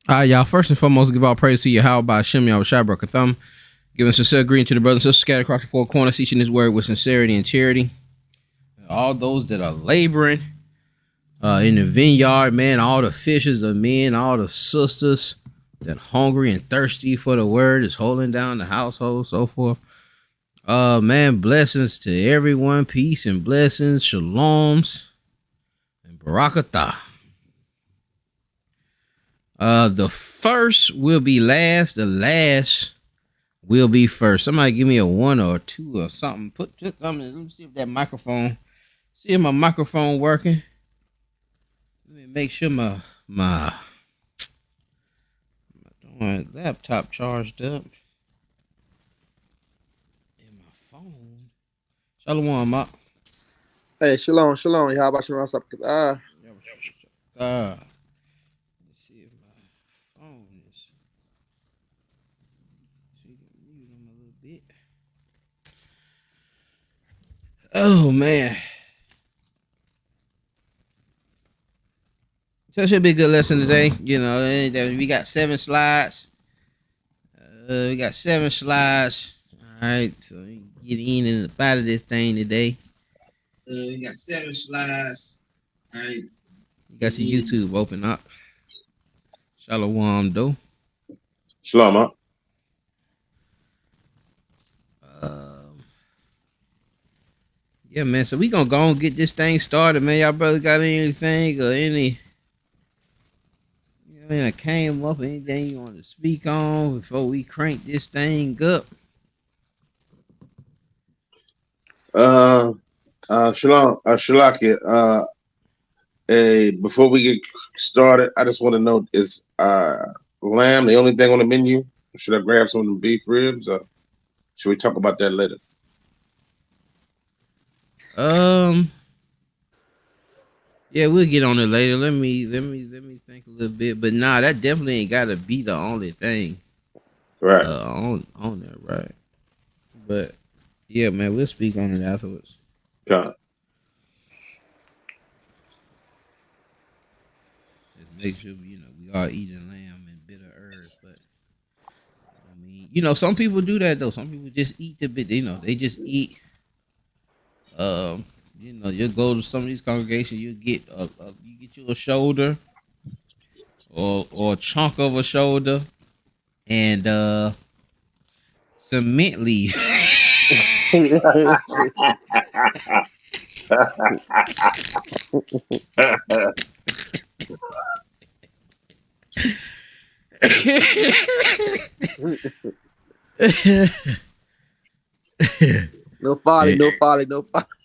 Y'all, first and foremost, give all praise to you. How about Shem Yahweh Shai Baruch Thumb? Giving sincere greeting to the brothers and sisters scattered across the four corners, teaching His word with sincerity and charity. All those that are laboring in the vineyard, man, all the fishers of men, all the sisters that hungry and thirsty for the word is holding down the household, so forth. Man, blessings to everyone. Peace and blessings, shaloms, and barakatah. The first will be last. The last will be first. Somebody give me a 1 or a 2 or something. Let me see if that microphone. See if my microphone working. Let me make sure my laptop charged up. And my phone. Shalom up. Hey, shalom. How about you? Let's see if my phone is. See, mute them a little bit. Oh man. So it should be a good lesson today. You know, we got 7 slides. We got 7 slides. All right, so get in and out of this thing today. We got 7 slides. All right, you got your YouTube open up. Shalom, though. Shalom, huh? Yeah, man. So we gonna go and get this thing started, man. Y'all brothers got anything or any? That came up, anything you want to speak on before we crank this thing up? Shalom, Shalakia. Before we get started, I just want to know, is lamb the only thing on the menu? Should I grab some of them beef ribs, or should we talk about that later? Yeah, we'll get on it later. Let me think a little bit. But nah, that definitely ain't gotta be the only thing. Right. On there, right. But yeah, man, we'll speak on it afterwards. God. Just make sure we are eating lamb and bitter herbs, but I mean, some people do that though. Some people just eat the bit, they just eat you'll go to some of these congregations, you get you a shoulder or a chunk of a shoulder and some mint leaves. No folly.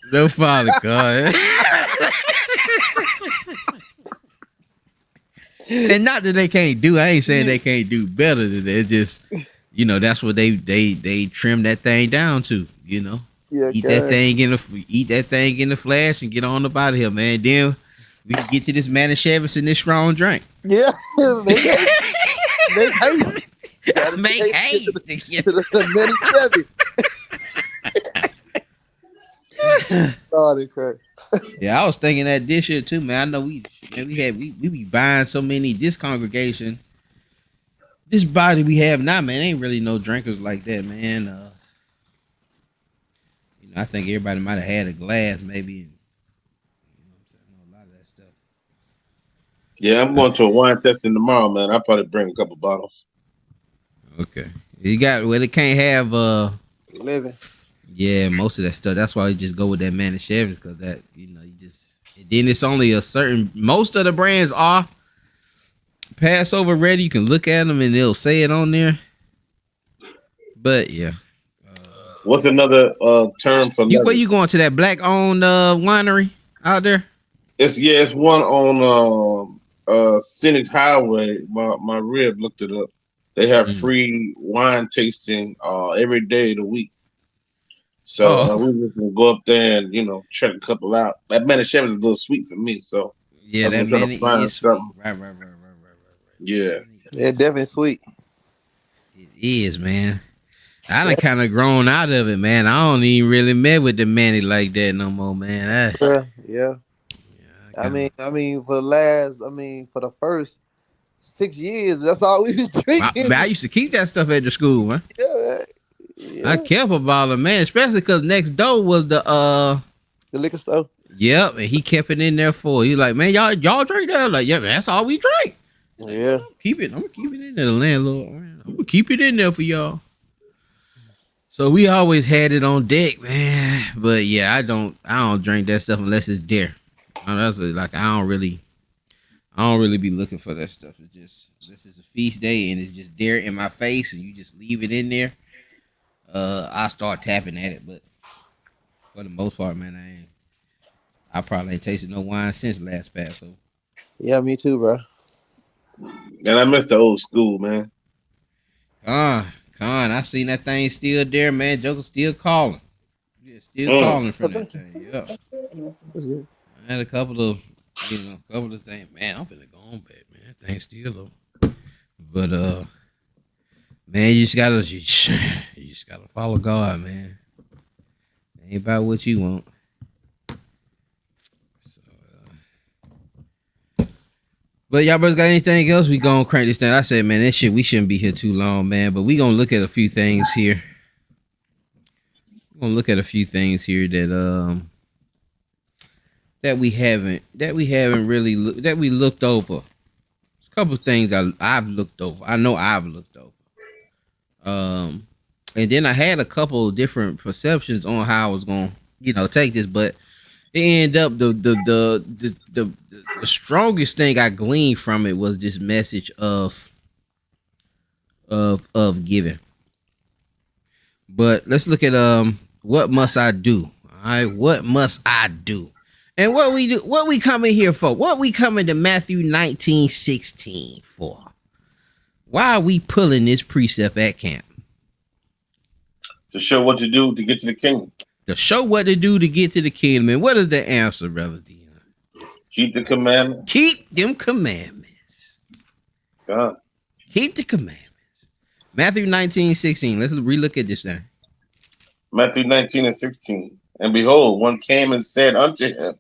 No folly, God. And not that they can't do. I ain't saying they can't do better than that. It's just, that's what they trim that thing down to. Yeah, eat that thing in the flash and get on up out of here, man. Then we can get to this Manischewitz and this strong drink. Yeah, make haste. Make haste. Sorry, Craig. Yeah, I was thinking that this year too, man. I know we be buying so many. This congregation, this body we have now, man, ain't really no drinkers like that, man. I think everybody might have had a glass, maybe. And, a lot of that stuff. Yeah, I'm going to a wine tasting tomorrow, man. I'll probably bring a couple bottles. Okay, you got it can't have living. Yeah, most of that stuff. That's why you just go with that Manischewitz, because that you just. Then it's only a certain. Most of the brands are Passover ready. You can look at them and they'll say it on there. But yeah. What's another term for where you going to that black owned winery out there? It's one on Scenic Highway. My rib looked it up. They have free wine tasting every day of the week. So we just gonna go up there and check a couple out. That Manischewitz is a little sweet for me, so yeah, that Manny is sweet. Right. Yeah, they're definitely sweet. It is, man. I done kind of grown out of it, man. I don't even really met with the Manny like that no more, man. Yeah. I mean, for the first 6 years. That's all we was drinking. I used to keep that stuff at the school, man. Yeah. I kept a bottle, man, especially because next door was the The liquor store. Yep, and he kept it in there for. He like, man, y'all drink that? Like, yeah, man, that's all we drink. Yeah. Keep it. I'm gonna keep it in there, the landlord. Man. I'm gonna keep it in there for y'all. So we always had it on deck, man. But yeah, I don't drink that stuff unless it's there. That's like I don't really be looking for that stuff. It's just this is a feast day and it's just there in my face and you just leave it in there. I start tapping at it, but for the most part, man, I probably ain't tasted no wine since last Passover. Yeah, me too, bro. And I miss the old school, man. Con, I seen that thing still there, man. Joker still calling. Yeah, still calling from that thing. Yeah. That's good. I had a couple of things. Man, I'm finna go on back, man. That thing still up. But man, you just gotta follow God, man. It ain't about what you want. But y'all brothers got anything else? We gonna crank this down. I said, man, that shit, we shouldn't be here too long, man. But we gonna look at a few things here. We're gonna look at a few things here that we haven't really that we looked over. There's a couple of things I've looked over. I know I've looked over. And then I had a couple of different perceptions on how I was gonna, take this, but it ended up the strongest thing I gleaned from it was this message of giving. But let's look at what must I do? All right, what must I do? And what we coming here for? What we coming to Matthew 19:16 for? Why are we pulling this precept at camp? To show what to do to get to the kingdom. To show what to do to get to the kingdom. And what is the answer, Brother Dion? Keep the commandments. Keep them commandments. God. Keep the commandments. Matthew 19:16. Let's relook at this thing. Matthew 19:16. And behold, one came and said unto him,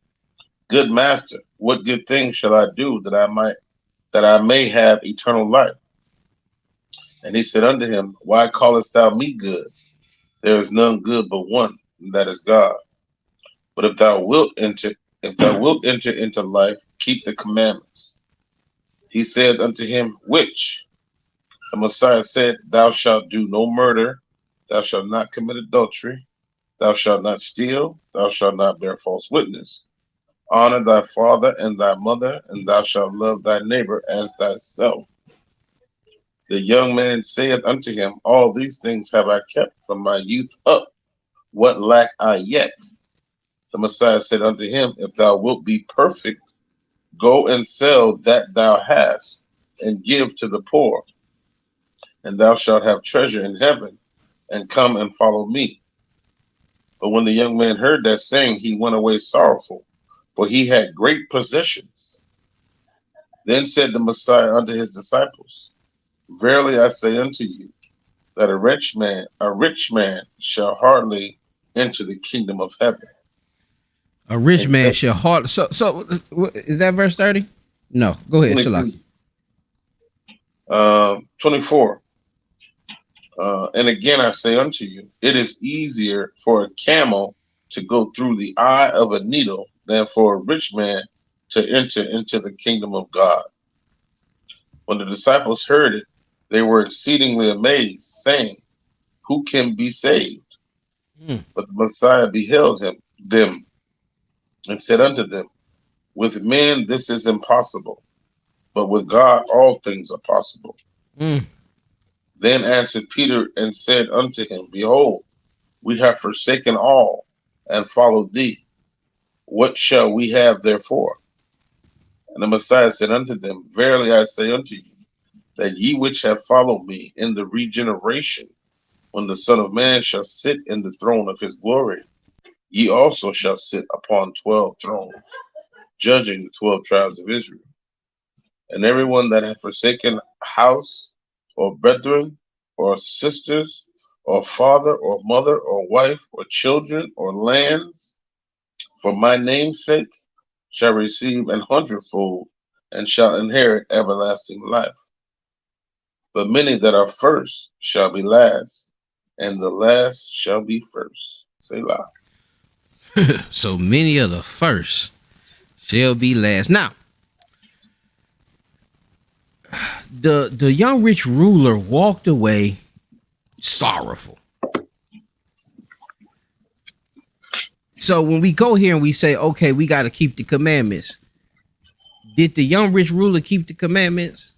Good master, what good thing shall I do that I may have eternal life? And he said unto him, Why callest thou me good? There is none good but one, and that is God. But if thou wilt enter into life, keep the commandments. He said unto him, Which? The Messiah said, Thou shalt do no murder, thou shalt not commit adultery, thou shalt not steal, thou shalt not bear false witness. Honor thy father and thy mother, and thou shalt love thy neighbor as thyself. The young man saith unto him, All these things have I kept from my youth up. What lack I yet? The Messiah said unto him, If thou wilt be perfect, go and sell that thou hast, and give to the poor, and thou shalt have treasure in heaven, and come and follow me. But when the young man heard that saying, he went away sorrowful, for he had great possessions. Then said the Messiah unto his disciples, Verily I say unto you, that a rich man shall hardly enter the kingdom of heaven. A rich man shall hardly. So is that verse 30? No, go ahead, Shalaki. 24. And again I say unto you, it is easier for a camel to go through the eye of a needle than for a rich man to enter into the kingdom of God. When the disciples heard it, they were exceedingly amazed, saying, Who can be saved? But the Messiah beheld them, and said unto them, With men this is impossible, but with God all things are possible. Then answered Peter and said unto him, Behold, we have forsaken all and followed thee. What shall we have therefore? And the Messiah said unto them, Verily I say unto you, that ye which have followed me in the regeneration, when the Son of Man shall sit in the throne of his glory, ye also shall sit upon 12 thrones, judging the 12 tribes of Israel. And everyone that hath forsaken house, or brethren, or sisters, or father, or mother, or wife, or children, or lands, for my name's sake, shall receive 100-fold, and shall inherit everlasting life. but many that are first shall be last, and the last shall be first. Selah. So many of the first shall be last. Now, the young rich ruler walked away sorrowful. So when we go here and we say, okay, we got to keep the commandments, did the young rich ruler keep the commandments?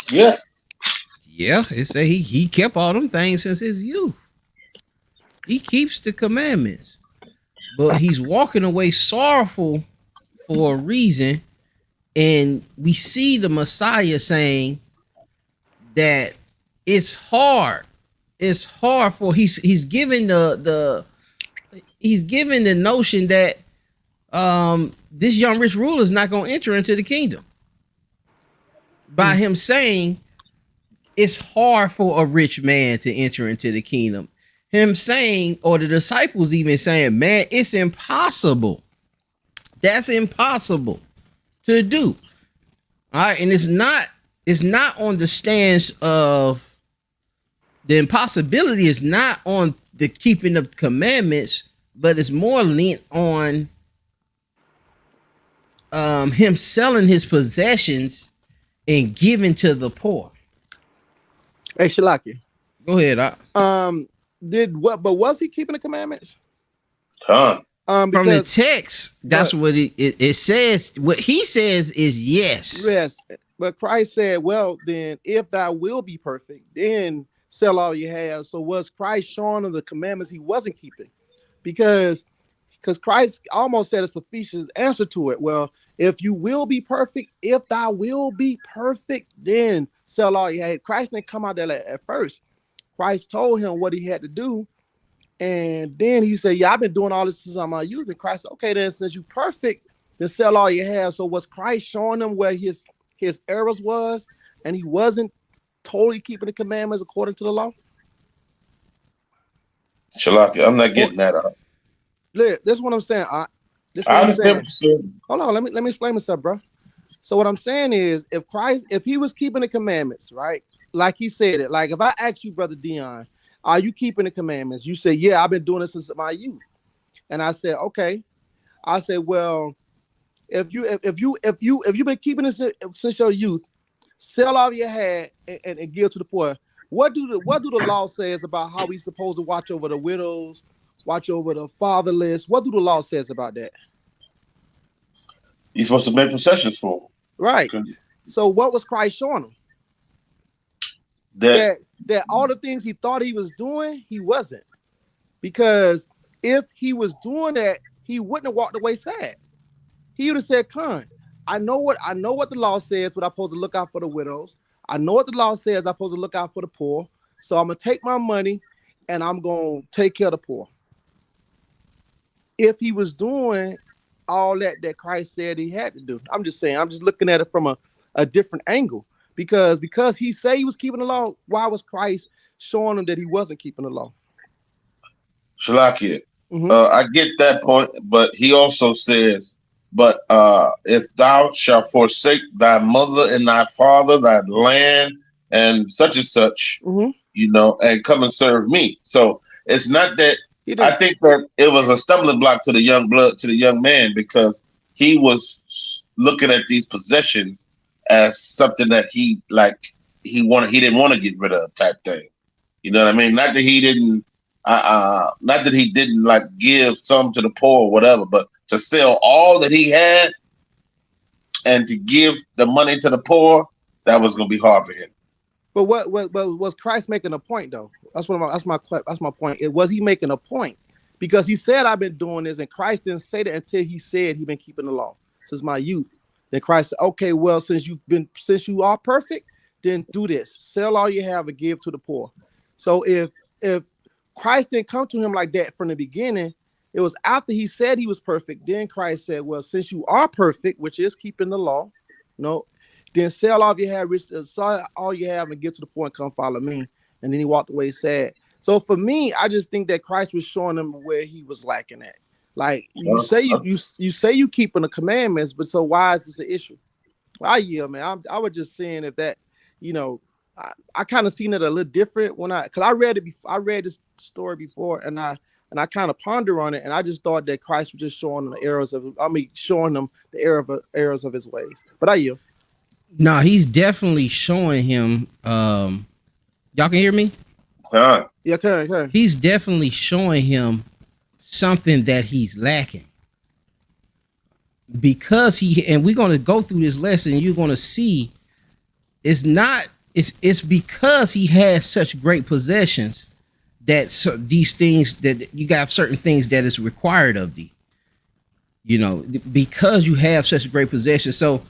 Yes. Yeah, it say he kept all them things since his youth. He keeps the commandments, but he's walking away sorrowful for a reason. And we see the Messiah saying that it's hard. It's hard for he's given the notion that this young rich ruler is not going to enter into the kingdom by him saying it's hard for a rich man to enter into the kingdom. Him saying, or the disciples even saying, man, it's impossible. That's impossible to do. All right, and it's not on the stance of the impossibility is not on the keeping of commandments, but it's more linked on him selling his possessions and giving to the poor. Hey, Shalaki. Go ahead. But was he keeping the commandments? Huh. From the text, that's what it says. What he says is yes. Yes. But Christ said, well, then if thou will be perfect, then sell all you have. So was Christ showing him the commandments he wasn't keeping? Because Christ almost said a sufficient answer to it. Well, if you will be perfect, if thou will be perfect, then sell all you have. Christ didn't come out there at first. Christ told him what he had to do. And then he said, yeah, I've been doing all this since I'm my youth. And Christ said, okay, then since you perfect, then sell all you have. So was Christ showing them where his errors was, and he wasn't totally keeping the commandments according to the law? Shalaki, I'm not getting that out. Look, this is what I'm saying. I understand what you're saying. Hold on, let me explain myself, bro. So what I'm saying is, if he was keeping the commandments, right? Like he said it. Like if I ask you, Brother Dion, are you keeping the commandments? You say, yeah, I've been doing this since my youth. And I said, okay. I said, well, if you've been keeping this since your youth, sell all you had and give to the poor. What do the law says about how we supposed to watch over the widows, watch over the fatherless? What do the law says about that? You're supposed to make concessions for them. Right. So what was Christ showing them? That all the things he thought he was doing, he wasn't. Because if he was doing that, he wouldn't have walked away sad. He would have said, "Con, I know what the law says, what I'm supposed to look out for the widows. I know what the law says, I'm supposed to look out for the poor. So I'm gonna take my money and I'm gonna take care of the poor." If he was doing all that Christ said he had to do. I'm just saying, I'm just looking at it from a different angle. Because he said he was keeping the law, why was Christ showing him that he wasn't keeping the law? Shalakia, I get that point, but he also says, but if thou shalt forsake thy mother and thy father, thy land, and such, and come and serve me. So it's not that I think that it was a stumbling block to the young man, because he was looking at these possessions as something that he didn't want to get rid of type thing. You know what I mean? Not that he didn't like give some to the poor or whatever, but to sell all that he had and to give the money to the poor, that was going to be hard for him. But what was Christ making a point though? That's my point. Was he making a point? Because he said, I've been doing this, and Christ didn't say that until he said he'd been keeping the law since my youth. Then Christ said, okay, well, since you are perfect, then do this. Sell all you have and give to the poor. So if Christ didn't come to him like that from the beginning, it was after he said he was perfect. Then Christ said, well, since you are perfect, which is keeping the law, then sell all you have, sell all you have and give to the poor and come follow me. And then he walked away sad. So for me, I just think that Christ was showing him where he was lacking at. Like you say you say you keeping the commandments, but so why is this an issue? I yield, man. I was just saying if that, you know, I kind of seen it a little different when because I read it before. I read this story before, and I kind of ponder on it, and I just thought that Christ was just showing them the errors of. Showing them the errors of his ways. But I yield. No, he's definitely showing him. Y'all can hear me? Huh. Yeah, okay. He's definitely showing him something that he's lacking. Because and we're going to go through this lesson, you're going to see it's because he has such great possessions that these things that you got certain things that is required of thee, you know, because you have such great possessions. So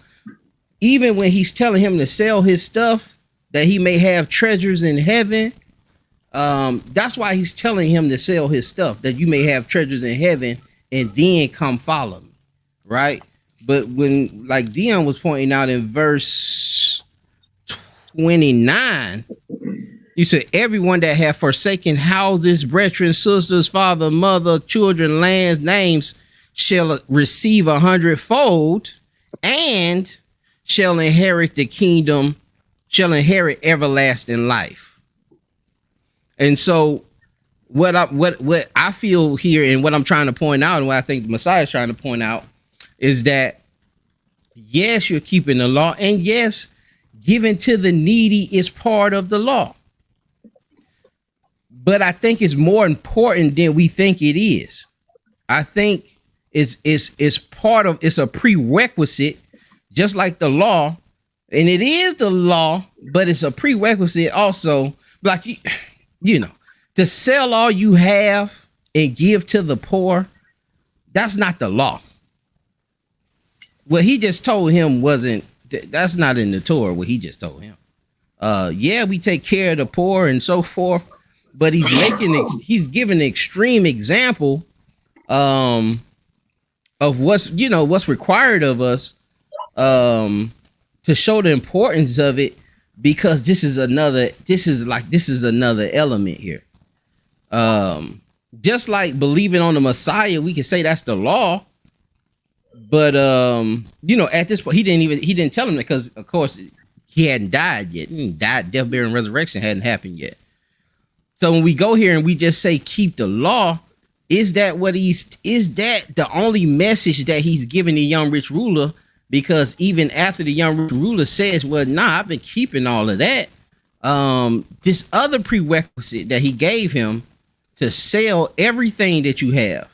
even when he's telling him to sell his stuff that he may have treasures in heaven, that's why he's telling him to sell his stuff, that you may have treasures in heaven and then come follow me. Right. But when, like Dion was pointing out in verse 29, you said, everyone that have forsaken houses, brethren, sisters, father, mother, children, lands, names shall receive 100-fold and shall inherit the kingdom, shall inherit everlasting life. And so what I feel here and what I'm trying to point out and what I think the Messiah is trying to point out is that, yes, you're keeping the law, and yes, giving to the needy is part of the law. But I think it's more important than we think it is. I think it's part of, it's a prerequisite, just like the law, and it is the law, but it's a prerequisite also, like, you know, to sell all you have and give to the poor, that's not the law. What he just told him that's not in the Torah, what he just told him. Yeah, we take care of the poor and so forth, but he's giving an extreme example of what's required of us to show the importance of it, because this is another element here. Just like believing on the Messiah, we can say that's the law. But at this point, he didn't tell him that, because of course he hadn't died yet. Death, burial, and resurrection hadn't happened yet. So when we go here and we just say keep the law, is that the only message that he's giving the young rich ruler? Because even after the young rich ruler says, well, nah, I've been keeping all of that. This other prerequisite that he gave him to sell everything that you have.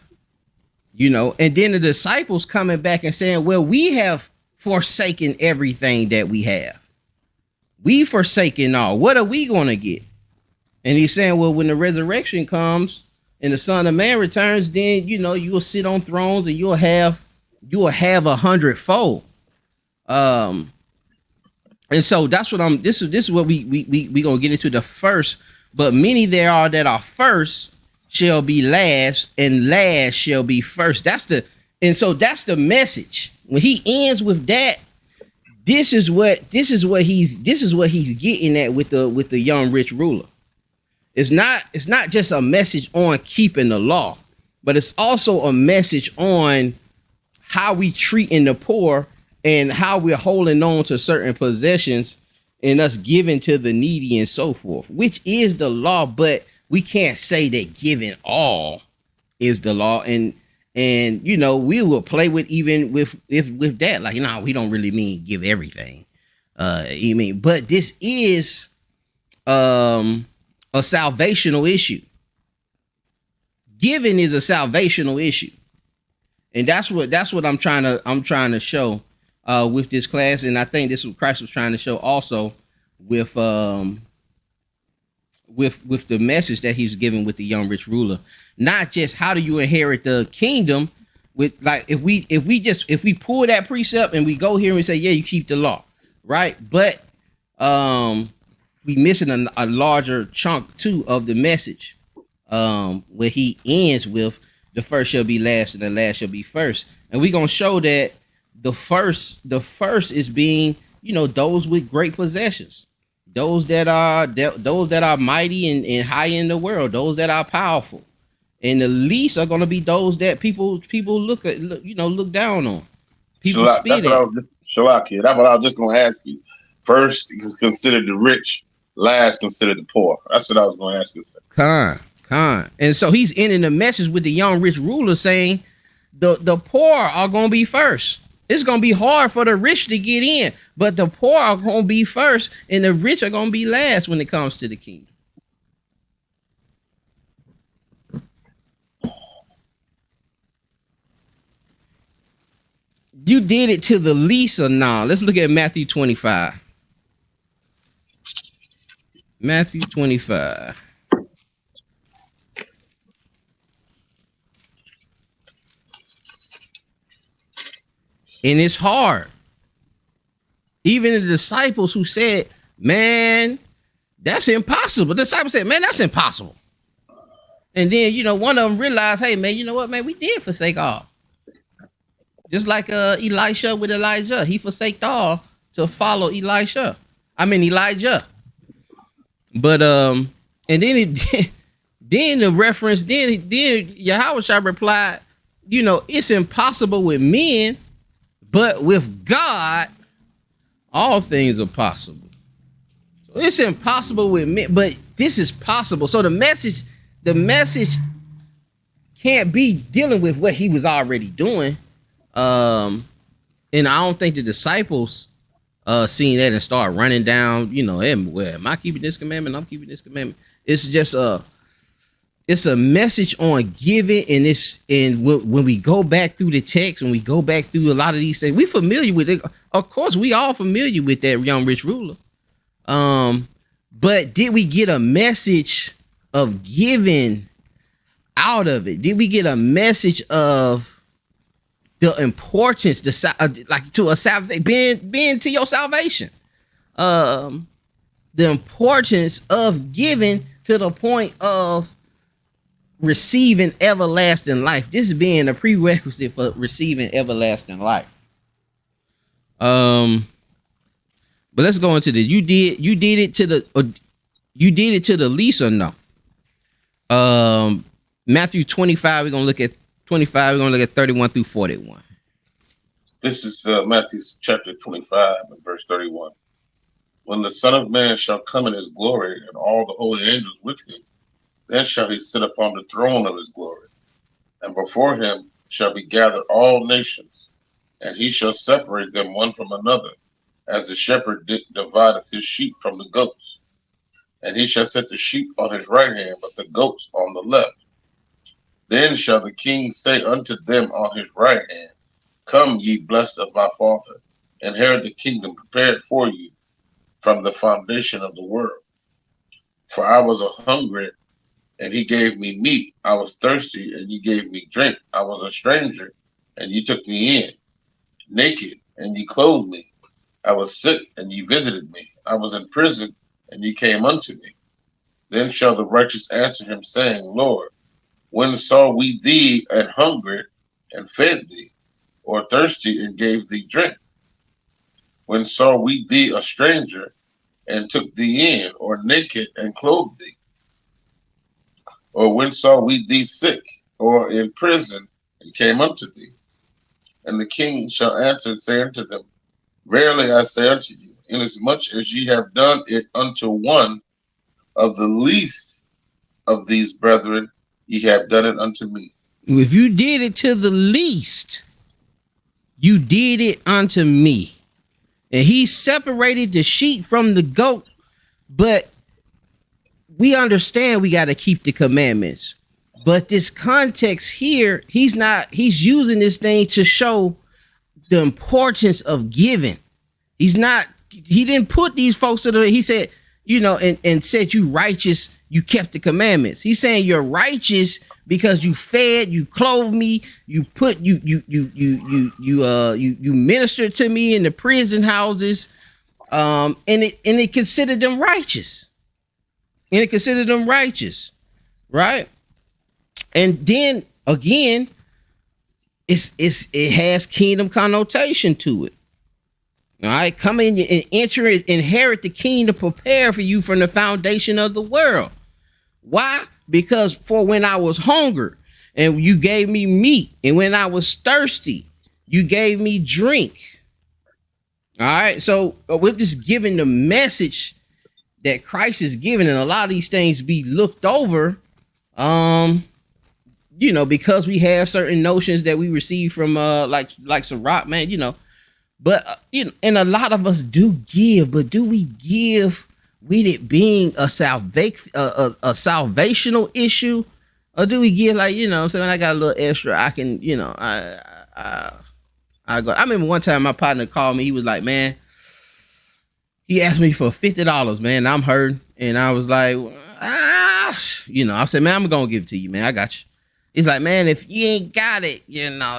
You know, and then the disciples coming back and saying, well, we have forsaken everything that we have. We forsaken all. What are we going to get? And he's saying, well, when the resurrection comes and the Son of Man returns, then, you know, you'll sit on thrones and you'll have 100-fold. And so that's what this is what we going to get into the first, but many there are that are first shall be last, and last shall be first. That's the message. When he ends with that, this is what he's getting at with the young rich ruler. It's not just a message on keeping the law, but it's also a message on how we treating the poor and how we're holding on to certain possessions and us giving to the needy and so forth, which is the law. But we can't say that giving all is the law, and you know, we will play with that, like, you know, we don't really mean give everything. You mean, but this is a salvational issue. Giving is a salvational issue, and that's what I'm trying to show with this class, and I think this is what Christ was trying to show also with the message that he's giving with the young rich ruler. Not just how do you inherit the kingdom, with, like, if we pull that precept and we go here and we say, yeah, you keep the law, right? But we missing a larger chunk too of the message, where he ends with the first shall be last and the last shall be first. And we're gonna show that the first is being, you know, those with great possessions. Those that are mighty and high in the world, those that are powerful. and the least are gonna be those that people look at, look down on. People spit at. Shalaki, that's what I was just gonna ask you. First, you consider the rich. Last, consider the poor. That's what I was gonna ask you. Con. And so he's ending the message with the young rich ruler saying the poor are gonna be first. It's gonna be hard for the rich to get in, but the poor are gonna be first, and the rich are gonna be last when it comes to the kingdom. You did it to the least or not? Let's look at Matthew 25. Matthew 25. And it's hard. Even the disciples who said, man, that's impossible. The disciples said, man, that's impossible. And then, one of them realized, hey, man, you know what, man, we did forsake all. Just like Elisha with Elijah. He forsaked all to follow Elijah. But, and then then the reference, then Yahushua replied, it's impossible with men, but with God, all things are possible. So it's impossible with men, but this is possible. So the message can't be dealing with what he was already doing. And I don't think the disciples seen that and start running down, am I keeping this commandment? I'm keeping this commandment. It's just it's a message on giving, and when we go back through the text, when we go back through a lot of these things, we familiar with it. Of course, we all familiar with that young rich ruler. But did we get a message of giving out of it? Did we get a message of the importance, being to your salvation? The importance of giving to the point of receiving everlasting life. This is being a prerequisite for receiving everlasting life. But let's go into this. You did it to the least or no? Matthew 25. We're gonna look at 25. We're gonna look at 31 through 41. This is Matthew chapter 25 and verse 31. When the Son of Man shall come in his glory, and all the holy angels with him, then shall he sit upon the throne of his glory, and before him shall be gathered all nations, and he shall separate them one from another, as the shepherd divideth his sheep from the goats. And he shall set the sheep on his right hand, but the goats on the left. Then shall the king say unto them on his right hand, Come, ye blessed of my Father, inherit the kingdom prepared for you from the foundation of the world. For I was hungry, and he gave me meat. I was thirsty, and you gave me drink. I was a stranger, and you took me in. Naked, and you clothed me. I was sick, and you visited me. I was in prison, and you came unto me. Then shall the righteous answer him, saying, Lord, when saw we thee an hungry, and fed thee, or thirsty, and gave thee drink? When saw we thee a stranger, and took thee in, or naked, and clothed thee? Or when saw we thee sick, or in prison, and came unto thee? And the king shall answer and say unto them, Verily I say unto you, inasmuch as ye have done it unto one of the least of these brethren, ye have done it unto me. If you did it to the least, you did it unto me. And he separated the sheep from the goat, but we understand we got to keep the commandments. But this context here, he's using this thing to show the importance of giving. He didn't put these folks he said, and said you righteous, you kept the commandments. He's saying you're righteous because you fed, you clothed me, you put you ministered to me in the prison houses, and it considered them righteous. And it considered them righteous, right? And then again, it has kingdom connotation to it. All right, come in and enter it, inherit the kingdom prepared for you from the foundation of the world. Why? because for when I was hungry and you gave me meat, and when I was thirsty, you gave me drink. All right. So we're just giving the message that Christ is giving, and a lot of these things be looked over. Because we have certain notions that we receive from like Sirach, man, but and a lot of us do give, but do we give with it being a salvational issue, or do we give like, so when I got a little extra, I can, I go. I remember one time my partner called me. He was like, man, he asked me for $50, man. I'm hurting. And I was like, I said, man, I'm going to give it to you, man. I got you. He's like, man, if you ain't got it,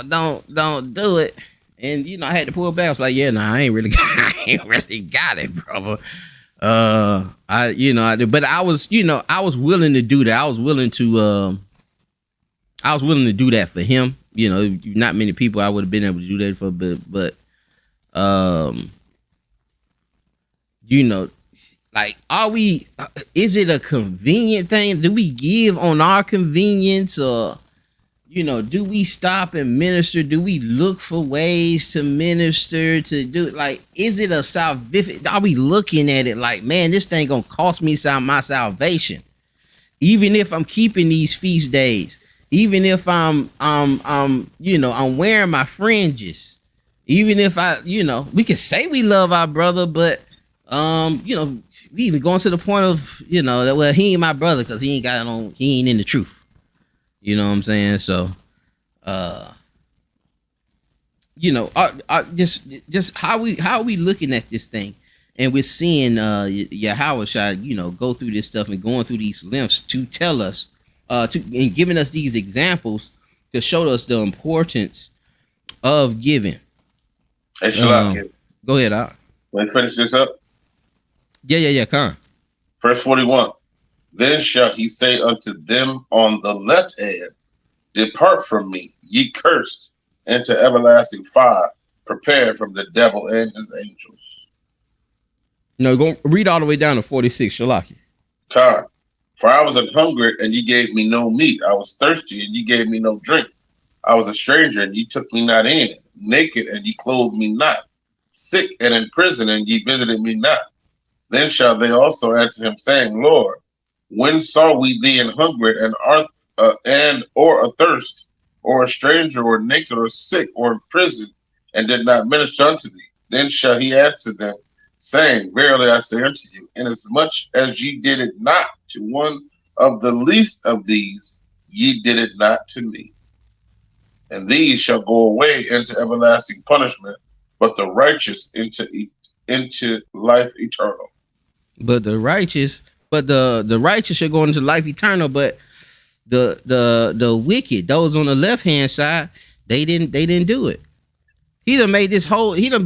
don't do it. And, I had to pull back. I was like, yeah, I ain't really got it, brother. But I was willing to do that. I was willing to do that for him. Not many people I would have been able to do that for, but like, is it a convenient thing? Do we give on our convenience, or, do we stop and minister? Do we look for ways to minister, to do it? Like, is it a salvific? Are we looking at it like, man, this thing gonna cost me my salvation? Even if I'm keeping these feast days, even if I'm wearing my fringes, even if we can say we love our brother, but we even going to the point of, that, well, he ain't my brother because he ain't in the truth. You know what I'm saying? So, just how are we looking at this thing? And we're seeing Yahushua, go through this stuff and going through these lengths to tell us, and giving us these examples to show us the importance of giving. Hey, Shalak, go ahead, Al. Let me finish this up. Yeah, come on. Verse 41. Then shall he say unto them on the left hand, depart from me, ye cursed, into everlasting fire, prepared from the devil and his angels. No, go read all the way down to 46, Shalaki. God, for I was an hungry, and ye gave me no meat. I was thirsty, and ye gave me no drink. I was a stranger, and ye took me not in. Naked, and ye clothed me not. Sick and in prison, and ye visited me not. Then shall they also answer him, saying, Lord, when saw we thee in hunger or athirst, or a stranger, or naked, or sick, or in prison, and did not minister unto thee? Then shall he answer them, saying, verily I say unto you, inasmuch as ye did it not to one of the least of these, ye did it not to me. And these shall go away into everlasting punishment, but the righteous into life eternal. But the righteous should go into life eternal, but the wicked, those on the left hand side, they didn't do it. He done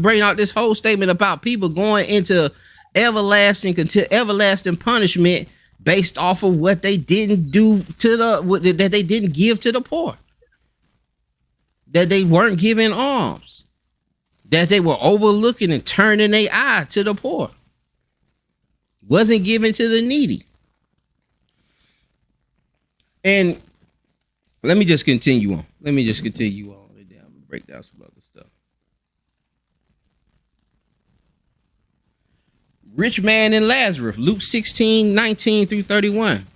bring out this whole statement about people going into everlasting punishment based off of what they didn't do that they didn't give to the poor, that they weren't giving alms, that they were overlooking and turning their eye to the poor, wasn't given to the needy. And let me just continue on. I'm gonna break down some other stuff. Rich man and Lazarus, Luke 16:19 through 31.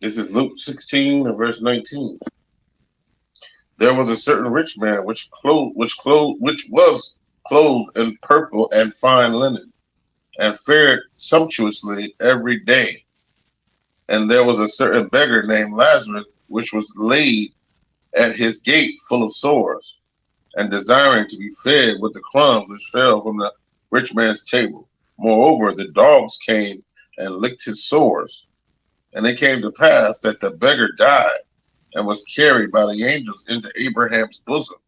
This is Luke 16 and verse 19. There was a certain rich man which was clothed in purple and fine linen, and fared sumptuously every day. And there was a certain beggar named Lazarus, which was laid at his gate full of sores, and desiring to be fed with the crumbs which fell from the rich man's table. Moreover, the dogs came and licked his sores. And it came to pass that the beggar died and was carried by the angels into Abraham's bosom.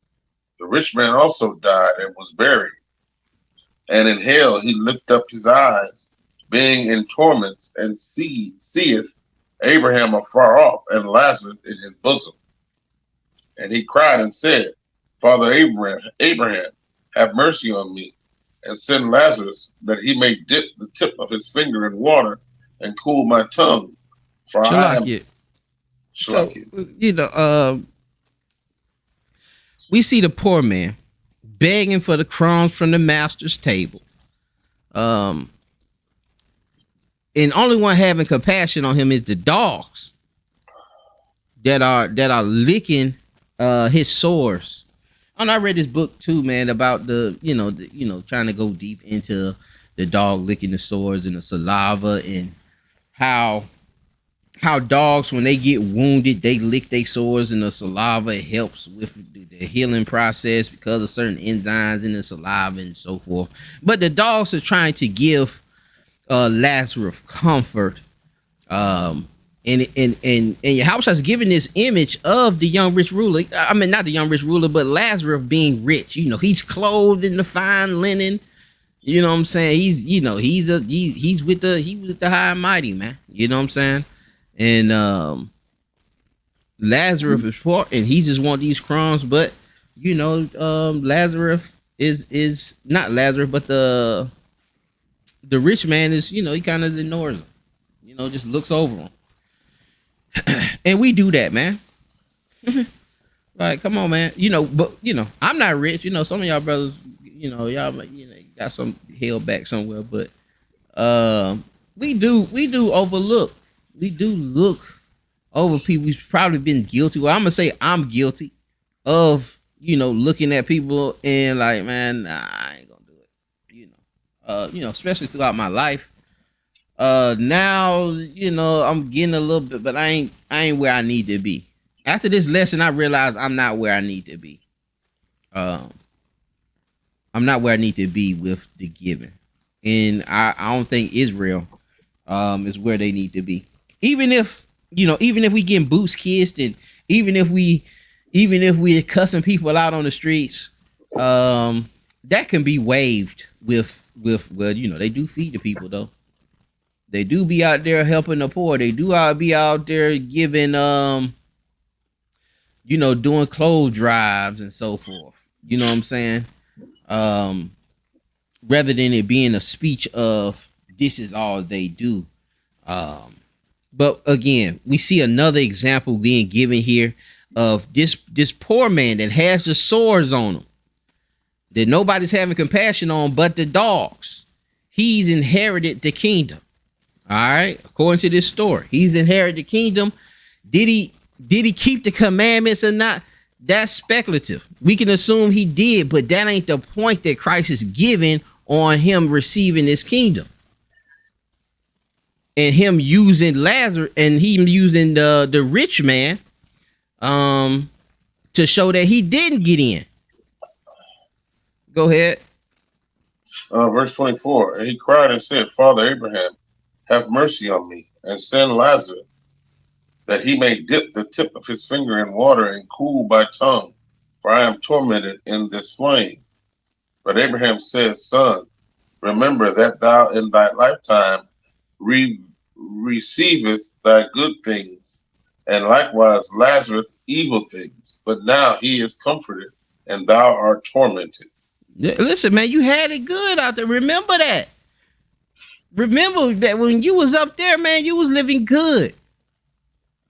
The rich man also died and was buried. And in hell he lifted up his eyes, being in torments, and seeth Abraham afar off and Lazarus in his bosom. And he cried and said, Father Abraham, have mercy on me, and send Lazarus that he may dip the tip of his finger in water and cool my tongue. For I am Shalakia. So Shalakia. We see the poor man begging for the crumbs from the master's table. And only one having compassion on him is the dogs that are licking his sores. And I read this book too, man, about trying to go deep into the dog licking the sores and the saliva, and how dogs, when they get wounded, they lick their sores and the saliva. It helps with the healing process because of certain enzymes in the saliva and so forth. But the dogs are trying to give Lazarus comfort. And Yahushua has given this image of the young rich ruler. I mean, not the young rich ruler, but Lazarus being rich. He's clothed in the fine linen. You know what I'm saying? He's with the high and mighty, man. You know what I'm saying? And Lazarus is poor, and he just want these crumbs. But Lazarus is not Lazarus, but the rich man is, he kind of ignores him. Just looks over him. And we do that, man. Like, come on, man. But I'm not rich. Some of y'all brothers, y'all got some held back somewhere, but we do overlook. We do look over people who's probably been guilty. Well, I'm gonna say I'm guilty of, looking at people and like, man, nah, I ain't gonna do it. Especially throughout my life. Now, I'm getting a little bit, but I ain't where I need to be. After this lesson, I realized I'm not where I need to be. I'm not where I need to be with the giving. And I don't think Israel is where they need to be. Even if we getting boots kissed, and even if we're cussing people out on the streets, that can be waived with they do feed the people though. They do be out there helping the poor. They do be out there giving doing clothes drives and so forth. You know what I'm saying? Rather than it being a speech of this is all they do. But again, we see another example being given here of this poor man that has the sores on him, that nobody's having compassion on but the dogs. He's inherited the kingdom. All right, according to this story, he's inherited the kingdom. Did he keep the commandments or not? That's speculative. We can assume he did, but that ain't the point that Christ is giving on him receiving this kingdom. And him using Lazarus and him using the rich man to show that he didn't get in. Go ahead. Verse 24, and he cried and said, Father Abraham, have mercy on me, and send Lazarus, that he may dip the tip of his finger in water and cool my tongue, for I am tormented in this flame. But Abraham said, Son, remember that thou in thy lifetime receivest thy good things, and likewise Lazarus evil things. But now he is comforted, and thou art tormented. Listen, man, you had it good out there. Remember that. Remember that when you was up there, man, you was living good.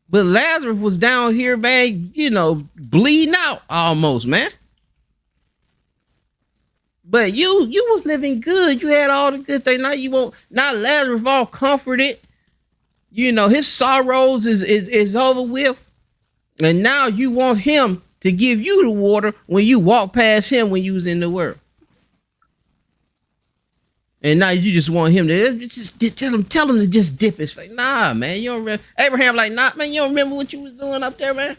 But Lazarus was down here, man, bleeding out almost, man. But you was living good. You had all the good things. Now you won't. Now Lazarus all comforted. His sorrows is over with. And now you want him to give you the water when you walk past him when you was in the world. And now you just want him to just tell him to just dip his face. Nah, man, you don't remember. Abraham like, nah, man, you don't remember what you was doing up there, man.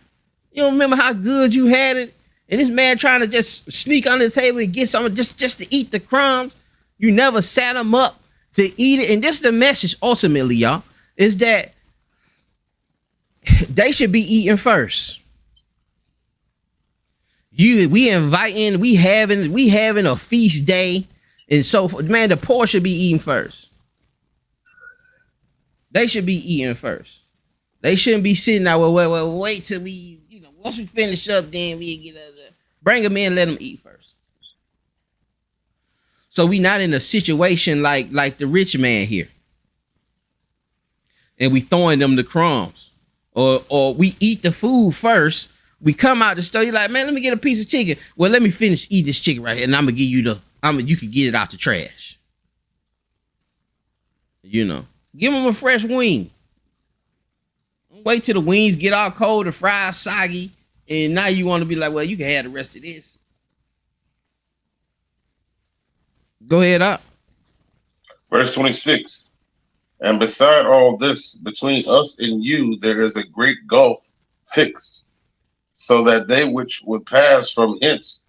You don't remember how good you had it. And this man trying to just sneak under the table and get something just to eat the crumbs. You never sat him up to eat it. And this is the message ultimately, y'all, is that they should be eating first. We having a feast day. And so, man, the poor should be eating first. They should be eating first. They shouldn't be sitting there. Well, wait till we, once we finish up, then we get bring them in, let them eat first. So we not in a situation like the rich man here. And we throwing them the crumbs. Or we eat the food first. We come out the store, you're like, man, let me get a piece of chicken. Well, let me finish eat this chicken right here, and I'm gonna give you you can get it out the trash. You know, give them a fresh wing. Wait till the wings get all cold, the fries soggy, and now you want to be like, well, you can have the rest of this. Go ahead, up. Verse 26. And beside all this, between us and you, there is a great gulf fixed, so that they which would pass from hence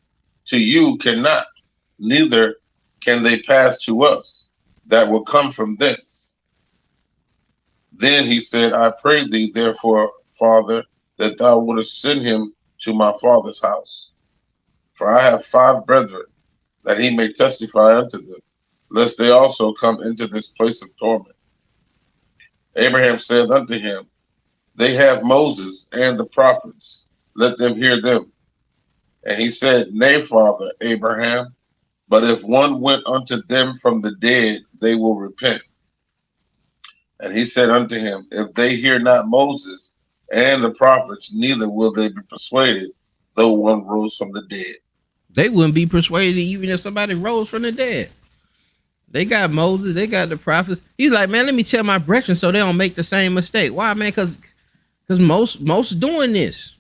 to you cannot, neither can they pass to us that will come from thence. Then he said, I pray thee, therefore, Father, that thou wouldest send him to my father's house. For I have 5 brethren, that he may testify unto them, lest they also come into this place of torment. Abraham said unto him, they have Moses and the prophets, let them hear them. And he said, nay, Father Abraham, but if one went unto them from the dead, they will repent. And he said unto him, if they hear not Moses and the prophets, neither will they be persuaded, though one rose from the dead. They wouldn't be persuaded even if somebody rose from the dead. They got Moses, they got the prophets. He's like, man, let me tell my brethren so they don't make the same mistake. Why, man? Because most doing this.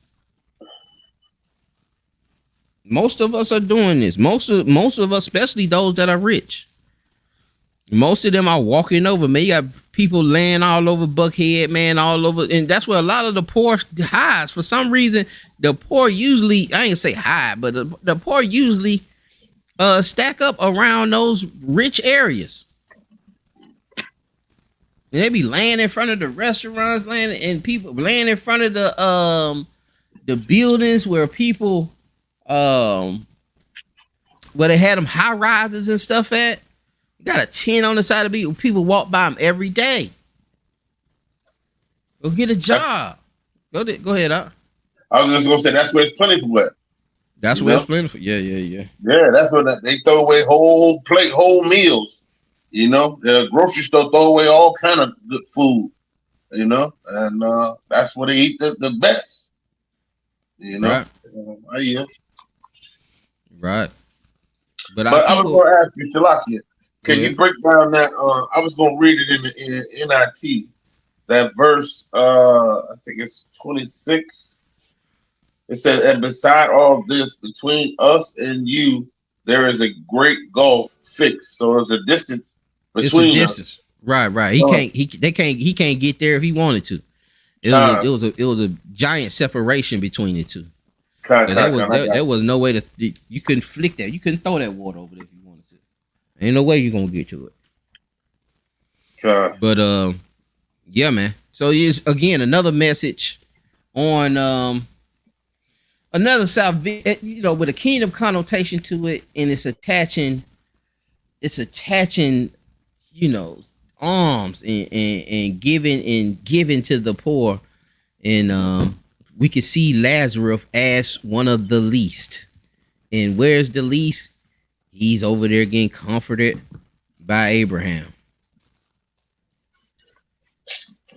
Most of us are doing this. Most of us, especially those that are rich. Most of them are walking over. Man, you got people laying all over Buckhead, man, all over. And that's where a lot of the poor hides. For some reason, the poor usually, I ain't say hide, but the poor usually stack up around those rich areas. And they be laying in front of the restaurants, laying in front of the buildings where people where they had them high rises and stuff at. Got a 10 on the side of people. People walk by them every day. Go get a job. Go ahead, I was just gonna say that's where it's plentiful at. That's where it's plentiful. Yeah. Yeah, that's when they throw away whole meals. You know, the grocery store throw away all kind of good food. You know, and that's where they eat the best. You know, right. Yeah. Right. But I was going to ask you, Shalakia, can you break down that? I was going to read it in the NIT. That verse, I think it's 26. It says, and beside all this, between us and you, there is a great gulf fixed. So there's a distance between us. Right. He can't get there if he wanted to. It was a giant separation between the two. There was no way you couldn't flick that. You couldn't throw that water over there if you wanted to. Ain't no way you're gonna get to it. But yeah, man. So it's again another message on another salvation, with a kingdom connotation to it, and it's attaching, alms and giving to the poor, and we can see Lazarus as one of the least. And where's the least? He's over there getting comforted by Abraham.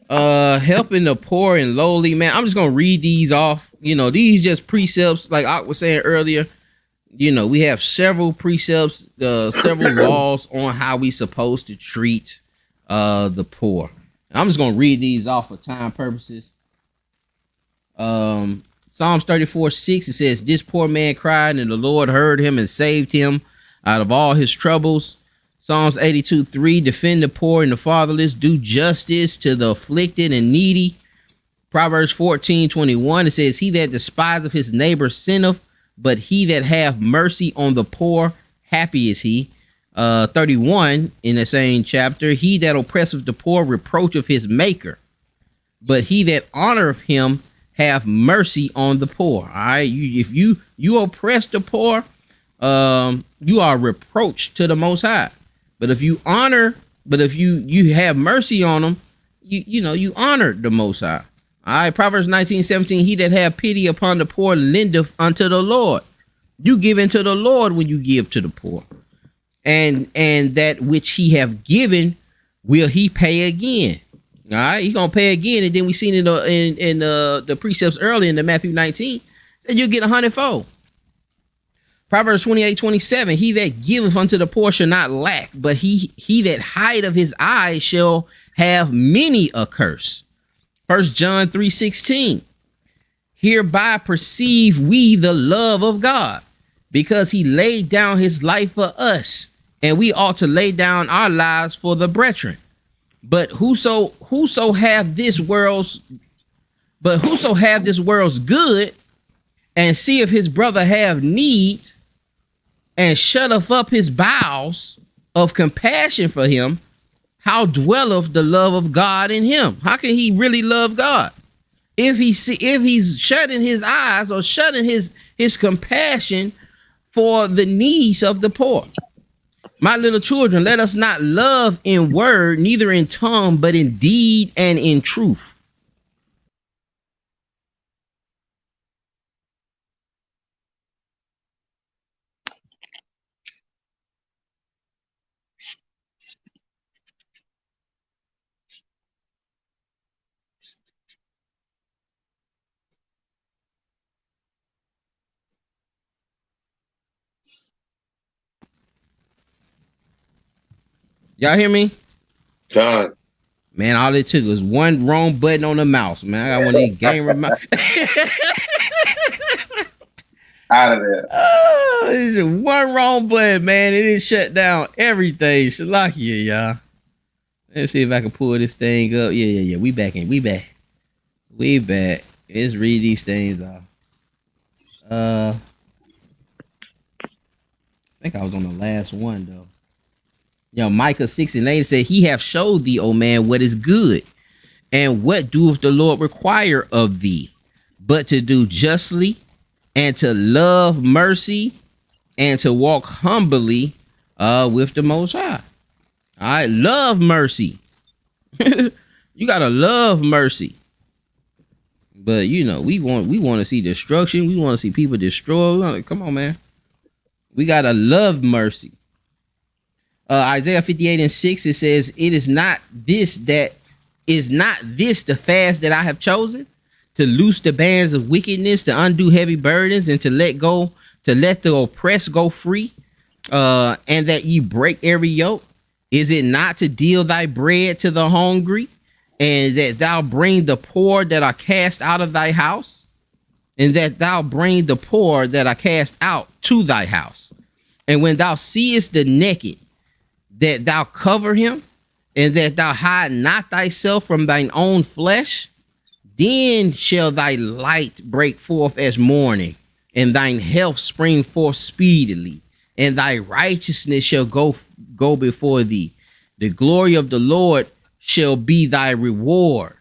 Helping the poor and lowly, man. I'm just gonna read these off. These just precepts, like I was saying earlier. We have several precepts, several laws on how we supposed to treat the poor. And I'm just gonna read these off for time purposes. Psalms 34:6, it says, this poor man cried and the Lord heard him and saved him out of all his troubles. Psalms 82:3, defend the poor and the fatherless, do justice to the afflicted and needy. Proverbs 14:21, it says, he that despiseth his neighbor sinneth, but he that hath mercy on the poor, happy is he. 31 in the same chapter, he that oppresseth the poor reproacheth his maker, but he that honoreth him have mercy on the poor. All right, if you oppress the poor, you are reproached to the Most High. But if you have mercy on them, you honor the Most High. All right, Proverbs 19:17, he that have pity upon the poor lendeth unto the Lord. You give into the Lord when you give to the poor. and that which he have given will he pay again. All right, he gonna pay again, and then we seen it in the precepts earlier in the Matthew 19 said you'll get 100-fold. Proverbs 28:27, he that giveth unto the poor shall not lack, but he that hideth his eyes shall have many a curse. 1 John 3:16, hereby perceive we the love of God, because he laid down his life for us, and we ought to lay down our lives for the brethren. But whoso have this world's good, and see if his brother have need, and shutteth up his bowels of compassion for him, how dwelleth the love of God in him? How can he really love God if he's shutting his eyes or shutting his compassion for the needs of the poor? My little children, let us not love in word, neither in tongue, but in deed and in truth. Y'all hear me? God. Man, all it took was one wrong button on the mouse. Man, I got one of these gamer mouse. Out of there. Oh, it's just one wrong button, man. It didn't shut down everything. Shalakia, y'all. Let's see if I can pull this thing up. Yeah. We back. Let's read these things off. I think I was on the last one though. Yo, Micah 6:8 said, he hath showed thee, O man, what is good, and what doeth the Lord require of thee, but to do justly, and to love mercy, and to walk humbly with the Most High. All right, love mercy. You gotta love mercy. But you know, we want to see destruction. We want to see people destroyed. Come on, man. We gotta love mercy. Isaiah 58:6, it says, is not this the fast that I have chosen, to loose the bands of wickedness, to undo heavy burdens, and to let the oppressed go free, and that ye break every yoke? Is it not to deal thy bread to the hungry, and that thou bring the poor that are cast out of thy house, and that thou bring the poor that are cast out to thy house? And when thou seest the naked, that thou cover him, and that thou hide not thyself from thine own flesh, then shall thy light break forth as morning, and thine health spring forth speedily, and thy righteousness shall go before thee. The glory of the Lord shall be thy reward.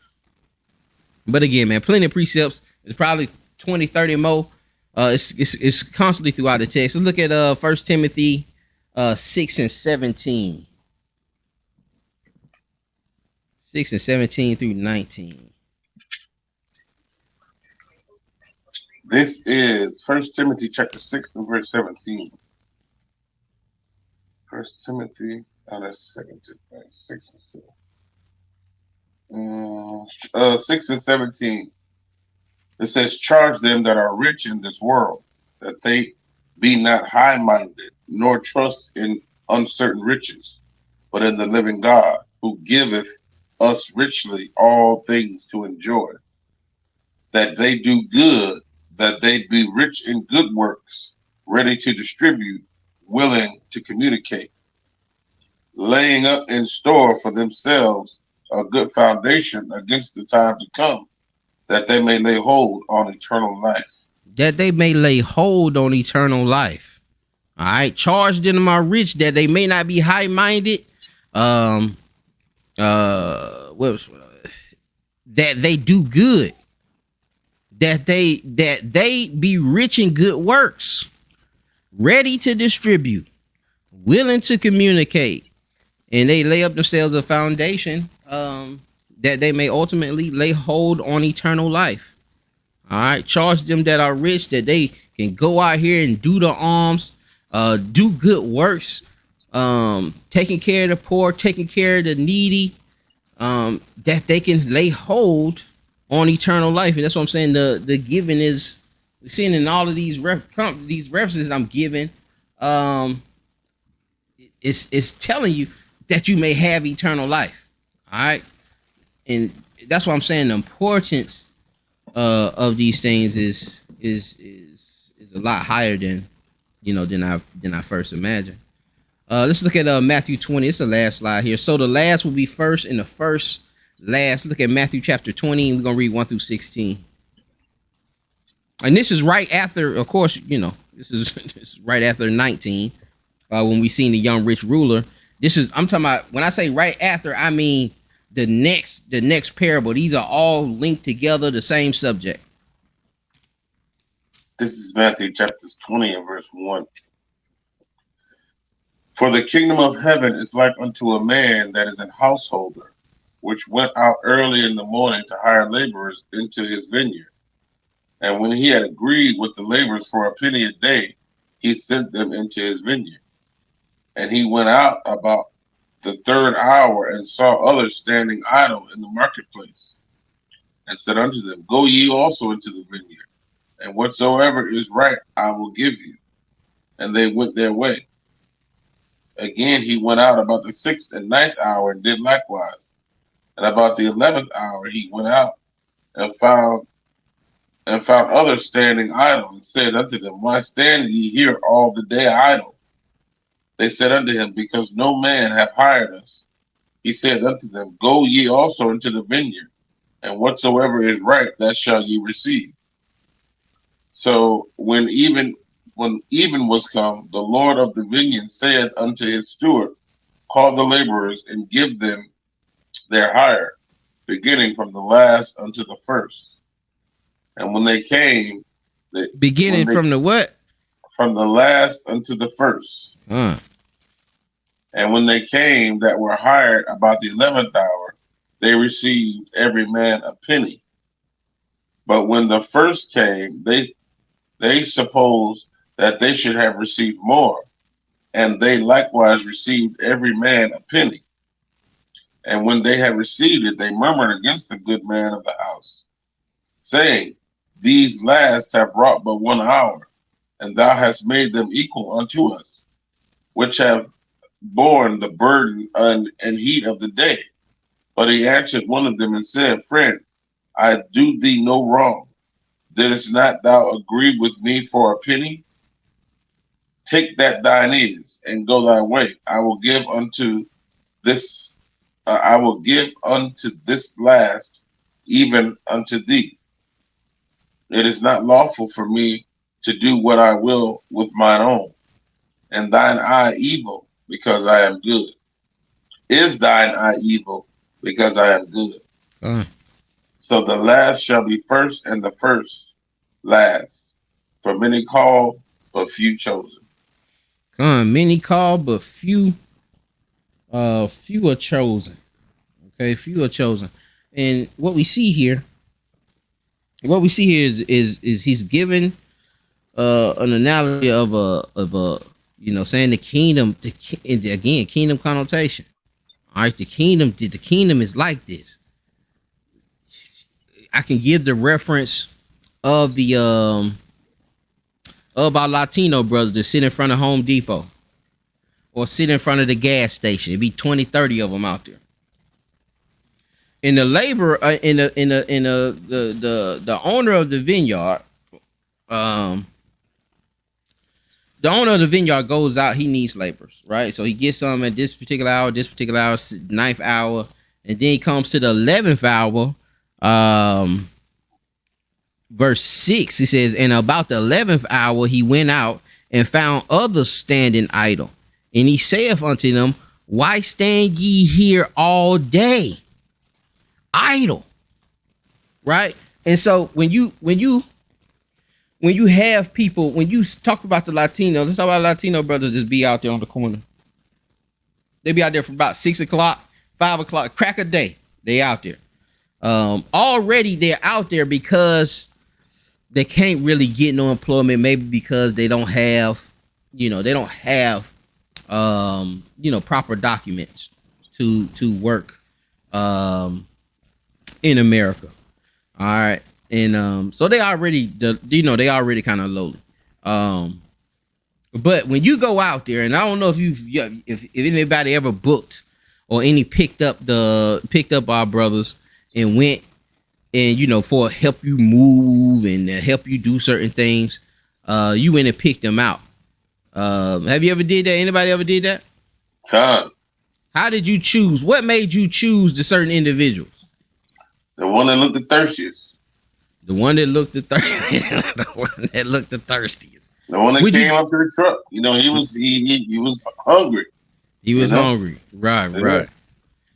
But again, man, plenty of precepts. It's probably 20, 30 more. It's constantly throughout the text. Let's look at 1 Timothy 6:17. 6:17 through 19. This is 1 Timothy chapter 6 and verse 17. 1 Timothy, that's 6 and 6 and 17. It says, charge them that are rich in this world, that they be not high-minded, nor trust in uncertain riches, but in the living God, who giveth us richly all things to enjoy. That they do good, that they be rich in good works, ready to distribute, willing to communicate, laying up in store for themselves a good foundation against the time to come, that they may lay hold on eternal life. That they may lay hold on eternal life. All right. Charge them are rich, that they may not be high-minded. That they do good. That they be rich in good works, ready to distribute, willing to communicate, and they lay up themselves a foundation that they may ultimately lay hold on eternal life. All right, charge them that are rich, that they can go out here and do the alms, do good works, taking care of the poor, taking care of the needy, that they can lay hold on eternal life. And that's what I'm saying. The giving is, we're seeing in all of these references I'm giving. It's telling you that you may have eternal life. All right. And that's why I'm saying the importance of these things is a lot higher than I first imagined. Let's look at Matthew 20. It's the last slide here. So the last will be first, and the first last. Look at Matthew chapter 20, and we're gonna read 1 through 16. And this is right after, of course, this is right after 19, when we seen the young rich ruler. I'm talking about, when I say right after, I mean the next parable. These are all linked together, the same subject. This is Matthew chapter 20 and verse 1. For the kingdom of heaven is like unto a man that is an householder, which went out early in the morning to hire laborers into his vineyard. And when he had agreed with the laborers for a penny a day, he sent them into his vineyard. And he went out about the third hour and saw others standing idle in the marketplace, and said unto them, Go ye also into the vineyard, and whatsoever is right I will give you. And they went their way. Again he went out about the 6th and 9th hour and did likewise. And about the 11th hour he went out and found others standing idle, and said unto them, Why stand ye here all the day idle? They said unto him, Because no man hath hired us. He said unto them, Go ye also into the vineyard, and whatsoever is right, that shall ye receive. So when even was come, the Lord of the vineyard said unto his steward, Call the laborers and give them their hire, beginning from the last unto the first. And when they came, from the what? From the last unto the first. And when they came that were hired about the 11th hour, they received every man a penny. But when the first came, they supposed that they should have received more, and they likewise received every man a penny. And when they had received it, they murmured against the good man of the house, saying, These last have wrought but 1 hour, and thou hast made them equal unto us, which have borne the burden and heat of the day. But he answered one of them and said, Friend, I do thee no wrong. Didst not thou agree with me for a penny? Take that thine is, and go thy way. I will give unto this last, even unto thee. It is not lawful for me to do what I will with mine own. And thine eye evil, because I am good. Is thine eye evil, because I am good? So the last shall be first, and the first last. For many called, but few chosen. Many called, but few are chosen. Okay, few are chosen. And what we see here is he's given an analogy of a saying the kingdom, again, kingdom connotation. All right, the kingdom is like this. I can give the reference of the of our Latino brothers that sit in front of Home Depot or sit in front of the gas station. It'd be 20, 30 of them out there. In the labor, the owner of the vineyard, the owner of the vineyard goes out. He needs laborers, right? So he gets some at this particular hour, 9th hour, and then he comes to the 11th hour. Verse 6, he says, and about the 11th hour he went out and found others standing idle. And he saith unto them, Why stand ye here all day idle? Right? And so when you have people, when you talk about the Latinos, let's talk about Latino brothers just be out there on the corner. They be out there from about 6 o'clock, 5 o'clock, crack a day. They out there. Already they're out there because they can't really get no employment, maybe because they don't have proper documents to work in America. All right. And so they already kind of lowly. But when you go out there, and I don't know if anybody ever booked or picked up our brothers and went and for help you move and help you do certain things, you went and picked them out. Have you ever did that? Anybody ever did that? How did you choose? What made you choose the certain individuals? The one that looked the thirstiest. The one that looked the thirstiest. The one that came up to the truck. He was hungry. He was hungry. Right.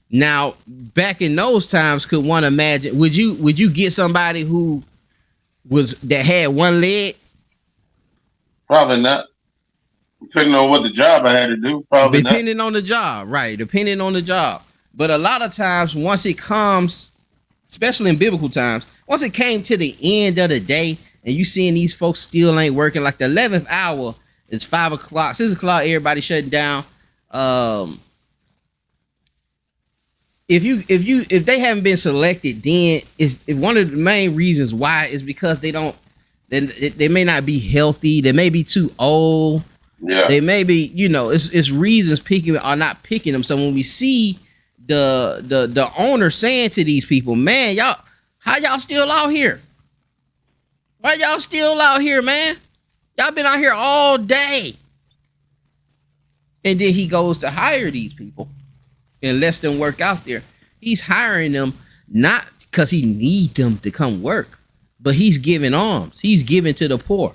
Now, back in those times, could one imagine? Would you get somebody that had one leg? Probably not. Depending on what the job I had to do, probably depending on the job, right? Depending on the job. But a lot of times, once it comes, especially in biblical times, once it came to the end of the day, and you seeing these folks still ain't working, like the 11th hour is 5 o'clock, 6 o'clock, everybody shutting down. If they haven't been selected, then is one of the main reasons why is because they may not be healthy, they may be too old. Yeah. They may be, it's reasons picking or not picking them. So when we see the owner saying to these people, man, how y'all still out here? Why y'all still out here, man? Y'all been out here all day. And then he goes to hire these people and lets them work out there. He's hiring them not because he needs them to come work, but he's giving alms. He's giving to the poor.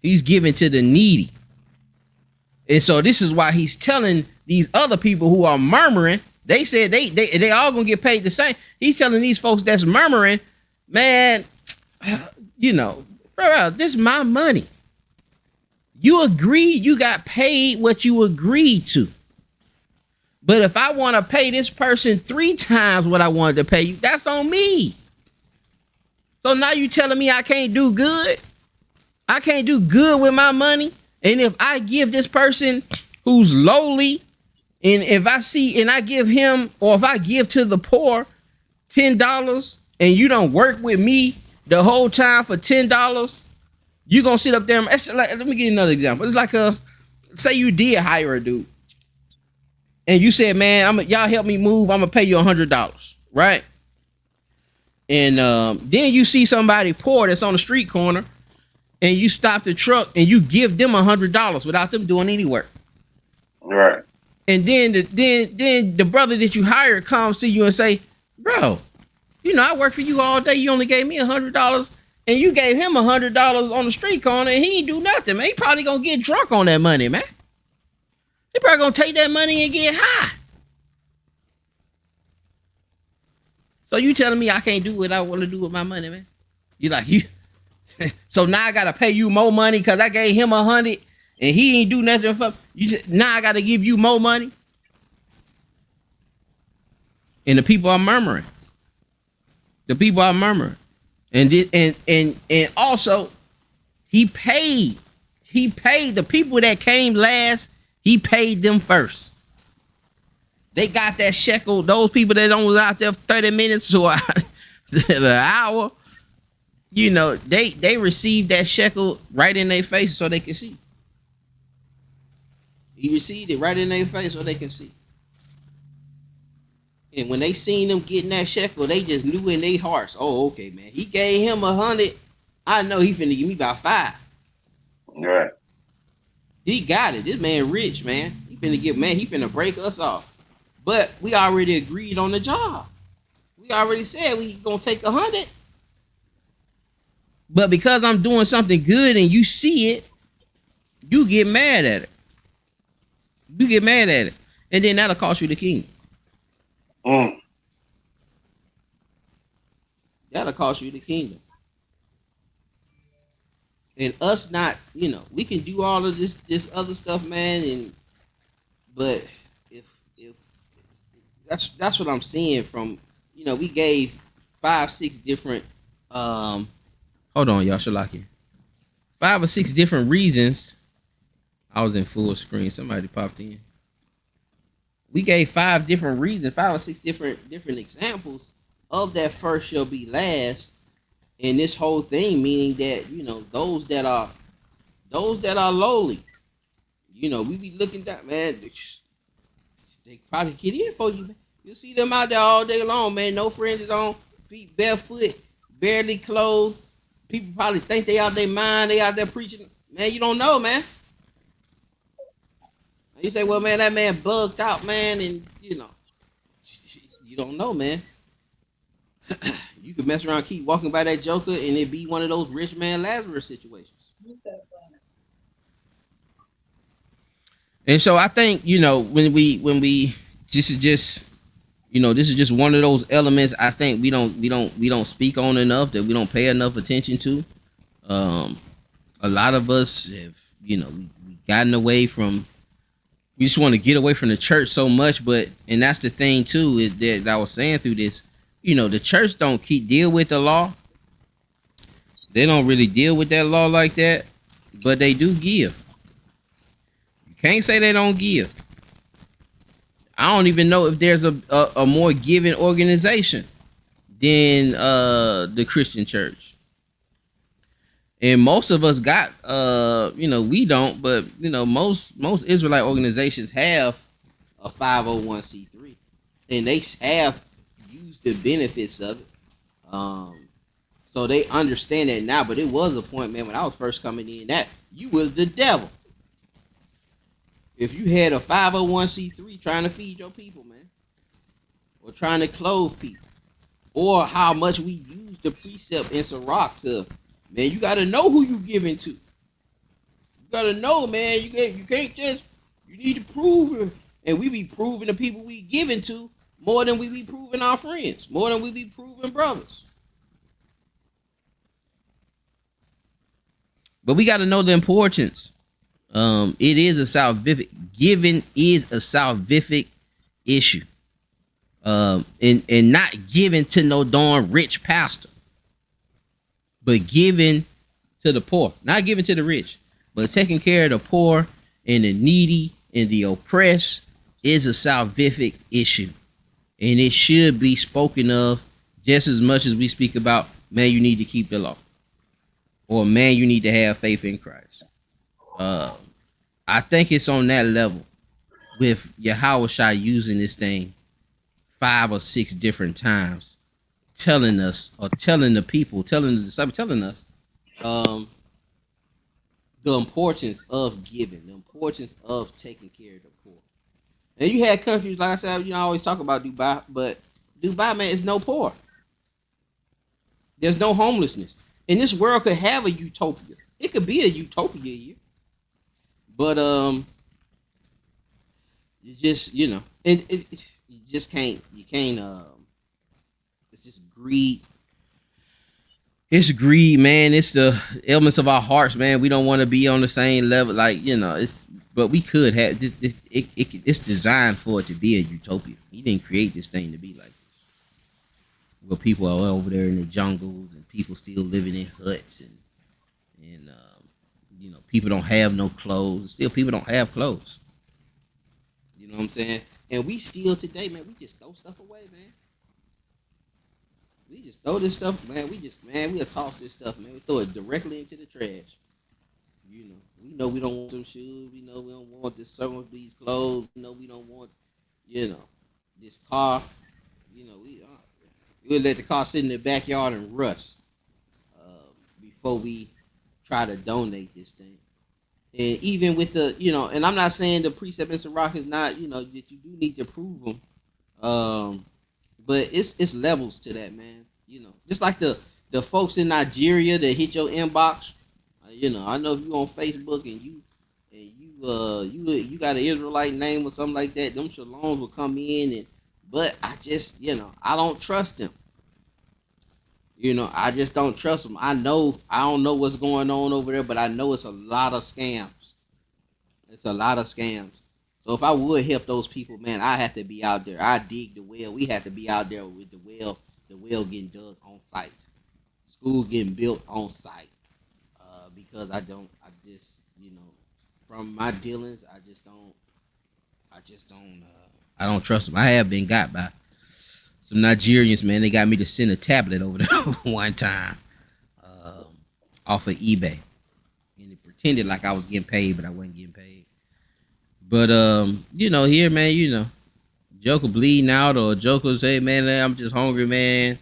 He's giving to the needy. And so this is why he's telling these other people who are murmuring, they said they all gonna get paid the same. He's telling these folks that's murmuring, man, bro, this is my money. You agreed, you got paid what you agreed to. But if I want to pay this person 3 times what I wanted to pay you, that's on me. So now you telling me I can't do good? I can't do good with my money? And if I give this person who's lowly, and if I give him, or if I give to the poor $10 and you don't work with me the whole time for $10, you gonna sit up there. Let me give you another example. It's like say you did hire a dude and you said, man, y'all help me move, I'm gonna pay you $100, right? And then you see somebody poor that's on the street corner, and you stop the truck and you give them $100 without them doing any work. Right. And then the brother that you hired comes to you and say, bro, I worked for you all day. You only gave me $100, and you gave him $100 on the street corner, and he ain't do nothing, man. He probably gonna get drunk on that money, man. He probably gonna take that money and get high. So you telling me I can't do what I want to do with my money, man? You. So now I gotta pay you more money because I gave him $100 and he ain't do nothing for you. Now I gotta give you more money, and the people are murmuring. And also he paid the people that came last. He paid them first. They got that shekel. Those people that don't was out there 30 minutes to an hour. They received that shekel right in their face so they can see. He received it right in their face so they can see. And when they seen them getting that shekel, they just knew in their hearts, oh, okay, man. He gave him 100. I know he finna give me about 5. Right. He got it. This man rich, man. He finna break us off. But we already agreed on the job. We already said we gonna take 100. But because I'm doing something good and you see it, you get mad at it. And then that'll cost you the kingdom. That'll cost you the kingdom. And us not, we can do all of this other stuff, man. But if that's what I'm seeing from, we gave 5-6 different hold on, y'all, Shalaki. 5 or 6 different reasons I was in full screen. Somebody popped in. We gave 5 different reasons, 5 or 6 different examples of that first shall be last, and this whole thing meaning that those that are lowly, we be looking down, man. They probably get in for you, man. You see them out there all day long, man. No fringes on, feet barefoot, barely clothed. People probably think they out their mind. They out there preaching, man. You don't know, man. You say, well, man, that man bugged out, man, and you don't know, man. You could mess around, keep walking by that joker, and it be one of those rich man Lazarus situations. And so I think when we this is just one of those elements I think we don't speak on enough, that we don't pay enough attention to. A lot of us have we gotten away from. We just want to get away from the church so much, and that's the thing too, is that I was saying through this, the church don't deal with the law. They don't really deal with that law like that, but they do give. You can't say they don't give. I don't even know if there's a more giving organization than the Christian church. And most of us got, we don't, but most Israelite organizations have a 501c3, and they have used the benefits of it. So they understand that now. But it was a point, man, when I was first coming in, that you was the devil if you had a 501c3 trying to feed your people, man, or trying to clothe people, or how much we use the precept in Sirach to. Man, you got to know who you giving to. You got to know, man. You can't just, you need to prove it. And we be proving the people we giving to more than we be proving our friends, more than we be proving brothers. But we got to know the importance. It is a salvific, giving is a salvific issue. And not giving to no darn rich pastor, but giving to the poor, not giving to the rich, but taking care of the poor and the needy and the oppressed is a salvific issue. And it should be spoken of just as much as we speak about, man, you need to keep the law, or man, you need to have faith in Christ. I think it's on that level with Yahushua using this thing 5 or 6 different times, telling us, or telling the people, telling the disciples, telling us the importance of giving, the importance of taking care of the poor. And you had countries, like I said, I always talk about Dubai, but Dubai, man, is no poor. There's no homelessness. And this world could have a utopia. It could be a utopia here. But you just, you just can't, it's just greed. It's greed, man. It's the elements of our hearts, man. We don't want to be on the same level, but we could have. It's designed for it to be a utopia. He didn't create this thing to be like this, where people are over there in the jungles and people still living in huts, and people don't have no clothes. Still, people don't have clothes. You know what I'm saying? And we still today, man, we just throw stuff away, man. We just throw this stuff, man. We'll toss this stuff, man. We throw it directly into the trash. We know we don't want some shoes. We know we don't want some of these clothes. We know we don't want, this car. We'll let the car sit in the backyard and rust before we try to donate this thing. And even with the, and I'm not saying the precept in Sirach is not, that you do need to prove them. But it's levels to that, man. Just like the folks in Nigeria that hit your inbox. I know if you on Facebook and you got an Israelite name or something like that, them shalom will come in, but I just, I don't trust them. I just don't trust them. I don't know what's going on over there, but I know it's a lot of scams. It's a lot of scams. So if I would help those people, man, I have to be out there. I dig the well. We have to be out there with the well getting dug on site, school getting built on site. Because from my dealings, I don't trust them. I have been got by some Nigerians, man. They got me to send a tablet over there one time, off of eBay, and it pretended like I was getting paid, but I wasn't getting paid. But here, man, Joker bleeding out, or Joker say, man, I'm just hungry, man,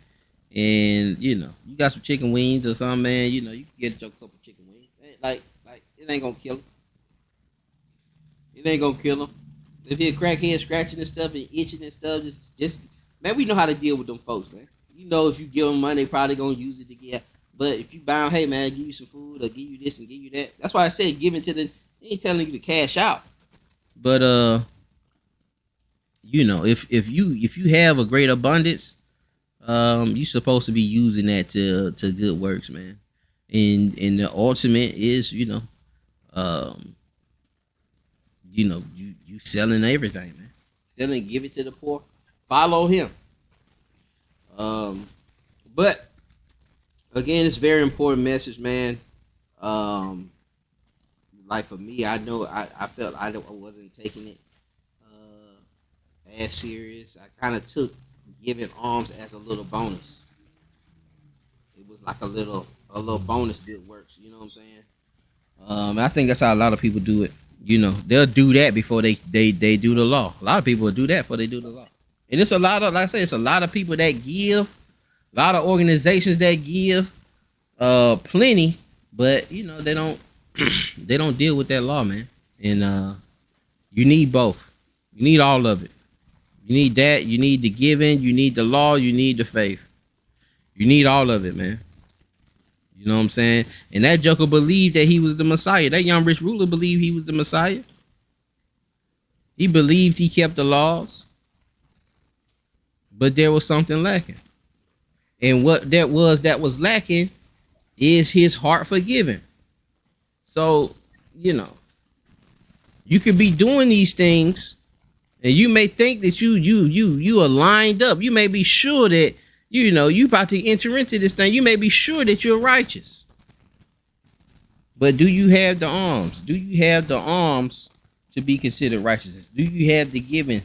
and you got some chicken wings or something, man. You can get Joker a couple chicken wings, like it ain't gonna kill him. It ain't gonna kill him. If he a crackhead scratching and stuff and itching and stuff, just man, we know how to deal with them folks, man. If you give them money, they probably gonna use it to get. But if you buy them, hey man, give you some food or give you this and give you that. That's why I said give it to the. They ain't telling you to cash out. But if you have a great abundance, you're supposed to be using that to good works, man. And the ultimate is, you selling everything, man. Selling, give it to the poor. Follow him. But again, it's a very important message, man. Like for me, I know I felt I wasn't taking it as serious. I kind of took giving alms as a little bonus. It was like a little bonus good works. You know what I'm saying? I think that's how a lot of people do it. They'll do that before they do the law. A lot of people will do that before they do the law. And it's a lot of, like I say, it's a lot of people that give, a lot of organizations that give, plenty, but they don't they don't deal with that law, man. And you need both. You need all of it. You need that. You need the giving. You need the law. You need the faith. You need all of it, man. You know what I'm saying? And that joker believed that he was the Messiah. That young rich ruler believed he was the Messiah. He believed he kept the laws. But there was something lacking. And what that was lacking is his heart for giving. So, you could be doing these things and you may think that you are lined up. You may be sure that you about to enter into this thing. You may be sure that you're righteous. But do you have the alms? Do you have the alms to be considered righteousness? Do you have the giving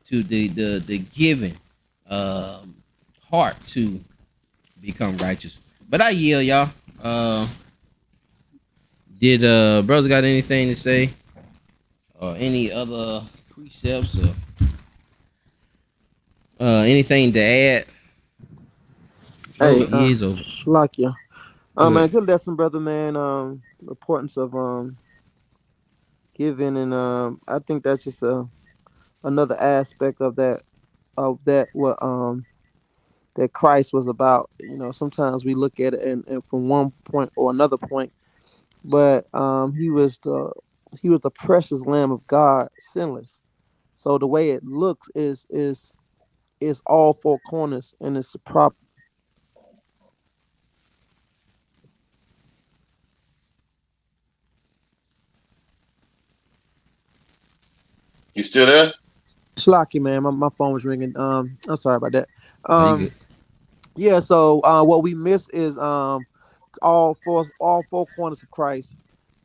to the giving heart to become righteous? But I yield, y'all. Did brothers got anything to say? Or any other precepts or anything to add? Hey, Is over. like you. Man, good lesson, brother, man. The importance of giving, and I think that's just another aspect of that what that Christ was about. Sometimes we look at it and from one point or another point, but he was the precious Lamb of God, sinless. So the way it looks is all four corners, and it's a proper. You still there? Schlocky, man, my phone was ringing. I'm sorry about that. Yeah. So what we miss is all four corners of Christ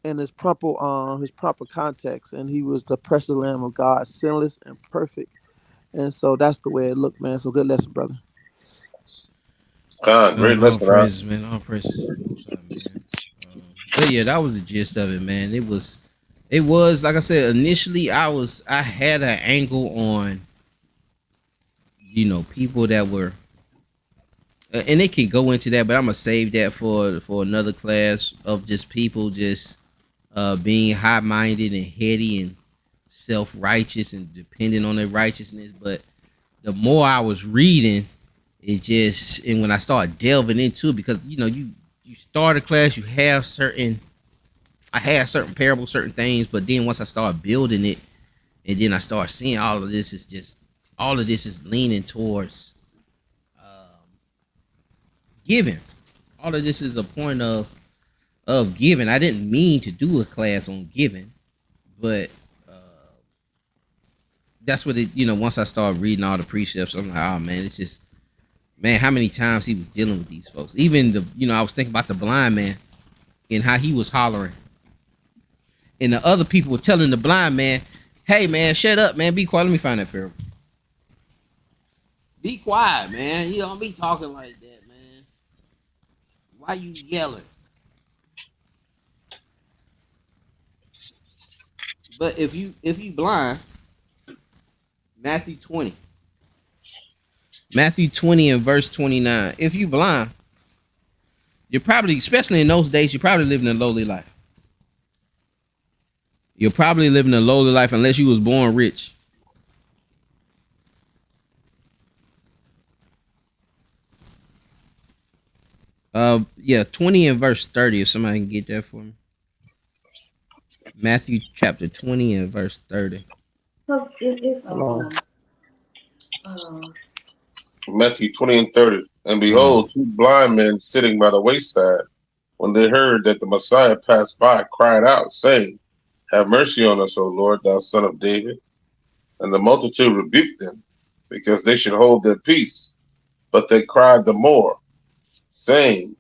in his proper context, and he was the precious Lamb of God, sinless and perfect, and so that's the way it looked, man. So good lesson, brother. Great lesson, all praises, man. All praises, man. But yeah, that was the gist of it, man. It was like I said initially. I had an angle on, people that were, and they can go into that, but I'm gonna save that for another class of just people just being high-minded and heady and self-righteous and dependent on their righteousness. But the more I was reading, and when I started delving into it, because you start a class, I had certain parables, certain things, but then once I started building it, and then I started seeing all of this is leaning towards giving. All of this is a point of giving. I didn't mean to do a class on giving, but that's what it. Once I started reading all the precepts, I'm like, oh man, it's just, man, how many times he was dealing with these folks. Even I was thinking about the blind man and how he was hollering. And the other people were telling the blind man, hey man, shut up, man. Be quiet. Let me find that parable. Be quiet, man. You don't be talking like that, man. Why you yelling? But if you blind, Matthew 20 and verse 29. If you blind, you're probably, especially in those days, you're probably living a lowly life. You're probably living a lowly life unless you was born rich. Yeah, 20 and verse 30, if somebody can get that for me. Matthew chapter 20 and verse 30. It's Matthew 20 and 30. And behold, two blind men sitting by the wayside, when they heard that the Messiah passed by, cried out, saying, have mercy on us, O Lord, thou son of David. And the multitude rebuked them, because they should hold their peace. But they cried the more, saying,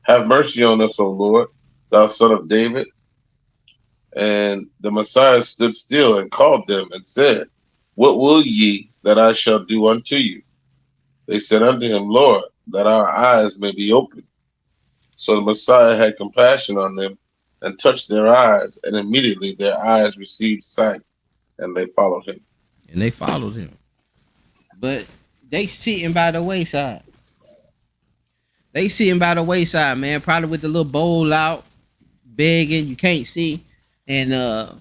have mercy on us, O Lord, thou son of David. And the Messiah stood still and called them and said, what will ye that I shall do unto you? They said unto him, Lord, that our eyes may be opened. So the Messiah had compassion on them and touched their eyes, and immediately their eyes received sight, and they followed him. But they sitting by the wayside. Man, probably with the little bowl out, begging, you can't see. And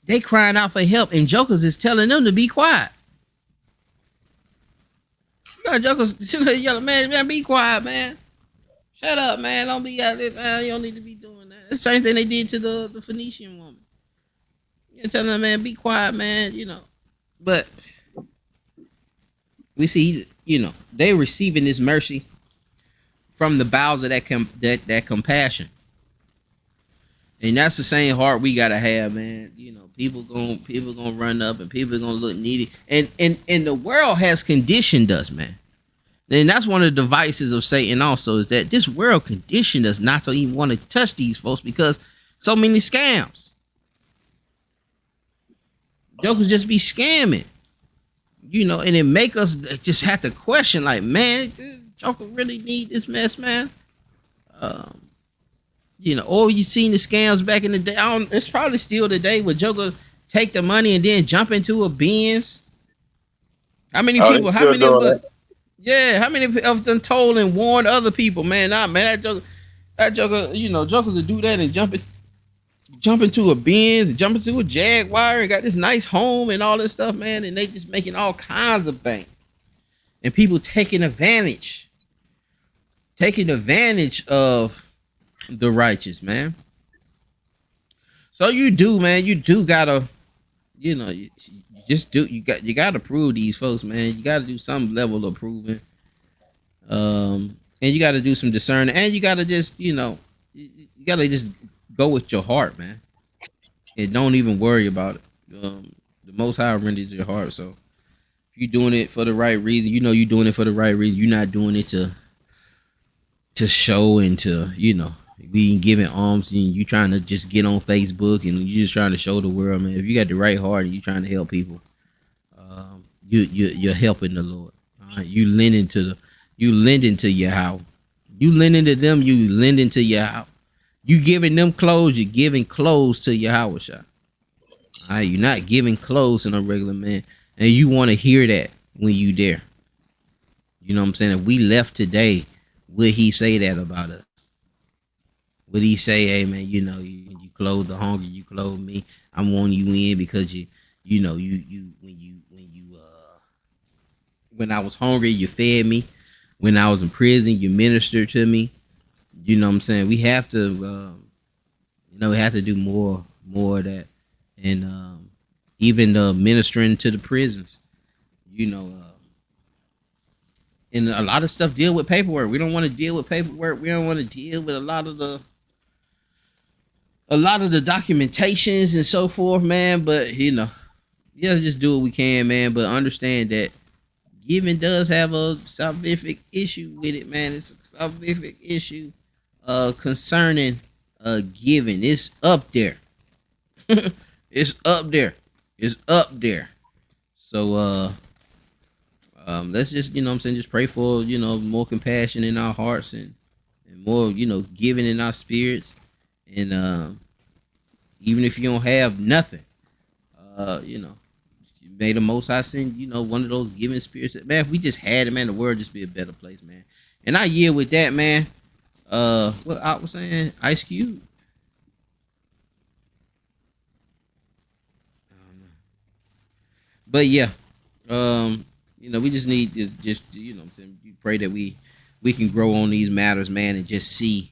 they crying out for help, and Jokers is telling them to be quiet. You got Jokers yelling, man, be quiet, man. Shut up, man. Don't be out there, man. You don't need to be doing that. The same thing they did to the Phoenician woman. You're telling them, man, be quiet, man, you know. But we see, you know, they receiving this mercy from the bowels of that compassion. And that's the same heart we gotta have, man. You know, people gonna run up and people gonna look needy. And the world has conditioned us, man. And that's one of the devices of Satan also, is that this world conditioned us not to even want to touch these folks because so many scams. Jokers just be scamming, you know, and it make us just have to question, like, man, does Joker really need this mess, man? You know, or you seen the scams back in the day. It's probably still the day where Joker take the money and then jump into a Benz. How many people? How many of us? Yeah, how many of them told and warned other people, man? Nah, man, that Joker, you know, Jokers to do that and jump into a Benz and jump into a Jaguar and got this nice home and all this stuff, man. And they just making all kinds of bank. And people taking advantage of the righteous, man. So you do, man. You do gotta, you know, you gotta prove these folks, man. You gotta do some level of proving. And you gotta do some discerning, and you gotta just, you know, you gotta just go with your heart, man. And don't even worry about it. The Most High renders your heart. So if you're doing it for the right reason, you know you're doing it for the right reason. You're not doing it to show and to, you know, be giving alms and you trying to just get on Facebook and you just trying to show the world, man. If you got the right heart and you trying to help people, you're helping the Lord. All right? You lending to your house. You lending to them. You lending to your house. You giving them clothes. You're giving clothes to your house. All right, you're not giving clothes to no regular man, and you want to hear that when you there. You know what I'm saying? If we left today, would he say that about us? Would he say, hey man, you know, you clothe the hungry, you clothe me. I'm wanting you in because you know, when I was hungry, you fed me. When I was in prison, you ministered to me. You know what I'm saying? We have to, we have to do more of that. And even ministering to the prisons, you know, and a lot of stuff deal with paperwork. We don't want to deal with paperwork. We don't want to deal with a lot of the documentations and so forth, man. But, you know, yeah, just do what we can, man. But understand that giving does have a salvific issue with it, man. It's a salvific issue concerning giving. It's up there. It's up there. It's up there. So let's just, you know what I'm saying, just pray for, you know, more compassion in our hearts and more, you know, giving in our spirits. And even if you don't have nothing, you know, may the Most High send, you know, one of those giving spirits. Man, if we just had it, man, the world just be a better place, man. And I yield with that, man. What I was saying, Ice Cube. But yeah, you know, we just need to just, you know what I'm saying, we pray that we can grow on these matters, man, and just see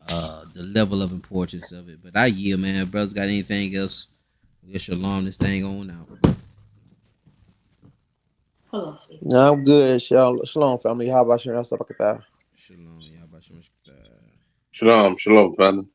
the level of importance of it. But I yield, man. If brothers got anything else, we'll shalom this thing on out. No, I'm good. Shalom, family. How about you? Shalom. Shalom, shalom, family.